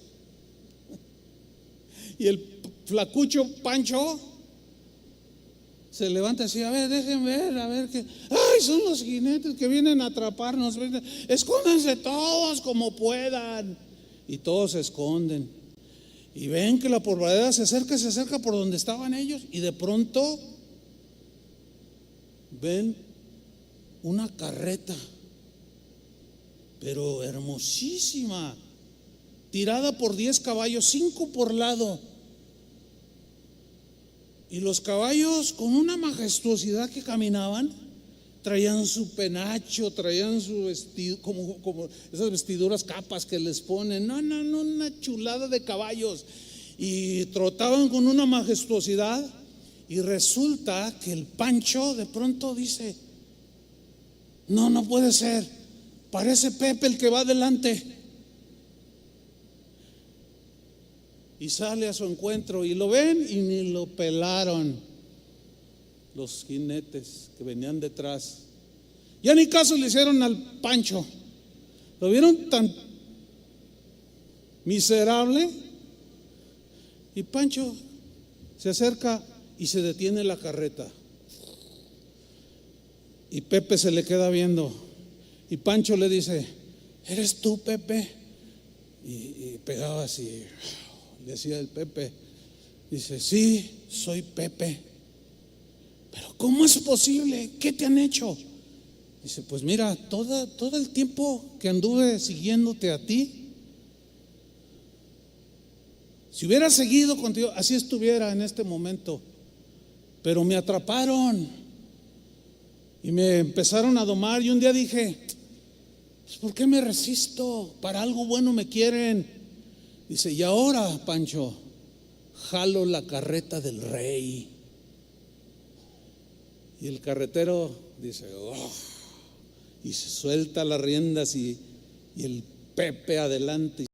y el flacucho Pancho se levanta así: a ver, dejen ver, a ver qué. ¡Ay, son los jinetes que vienen a atraparnos! Escóndanse todos como puedan. Y todos se esconden. Y ven que la polvareda se acerca por donde estaban ellos. Y de pronto ven una carreta, pero hermosísima, tirada por 10 caballos, 5 por lado. Y los caballos, con una majestuosidad que caminaban, traían su penacho, traían su vestido, como esas vestiduras, capas que les ponen. No, una chulada de caballos. Y trotaban con una majestuosidad. Y resulta que el Pancho de pronto dice: no puede ser, parece Pepe el que va adelante. Y sale a su encuentro y lo ven y ni lo pelaron los jinetes que venían detrás. Ya ni caso le hicieron al Pancho. Lo vieron tan miserable. Y Pancho se acerca y se detiene la carreta. Y Pepe se le queda viendo. Y Pancho le dice: ¿eres tú, Pepe? Y pegaba así. Decía el Pepe, dice: sí, soy Pepe. Pero ¿cómo es posible? ¿Qué te han hecho? Dice: pues mira, todo el tiempo que anduve siguiéndote a ti, si hubiera seguido contigo, así estuviera en este momento. Pero me atraparon y me empezaron a domar. Y un día dije: pues ¿por qué me resisto? Para algo bueno me quieren. Dice: y ahora, Pancho, jalo la carreta del rey. Y el carretero dice: oh, y se suelta las riendas y el Pepe adelante.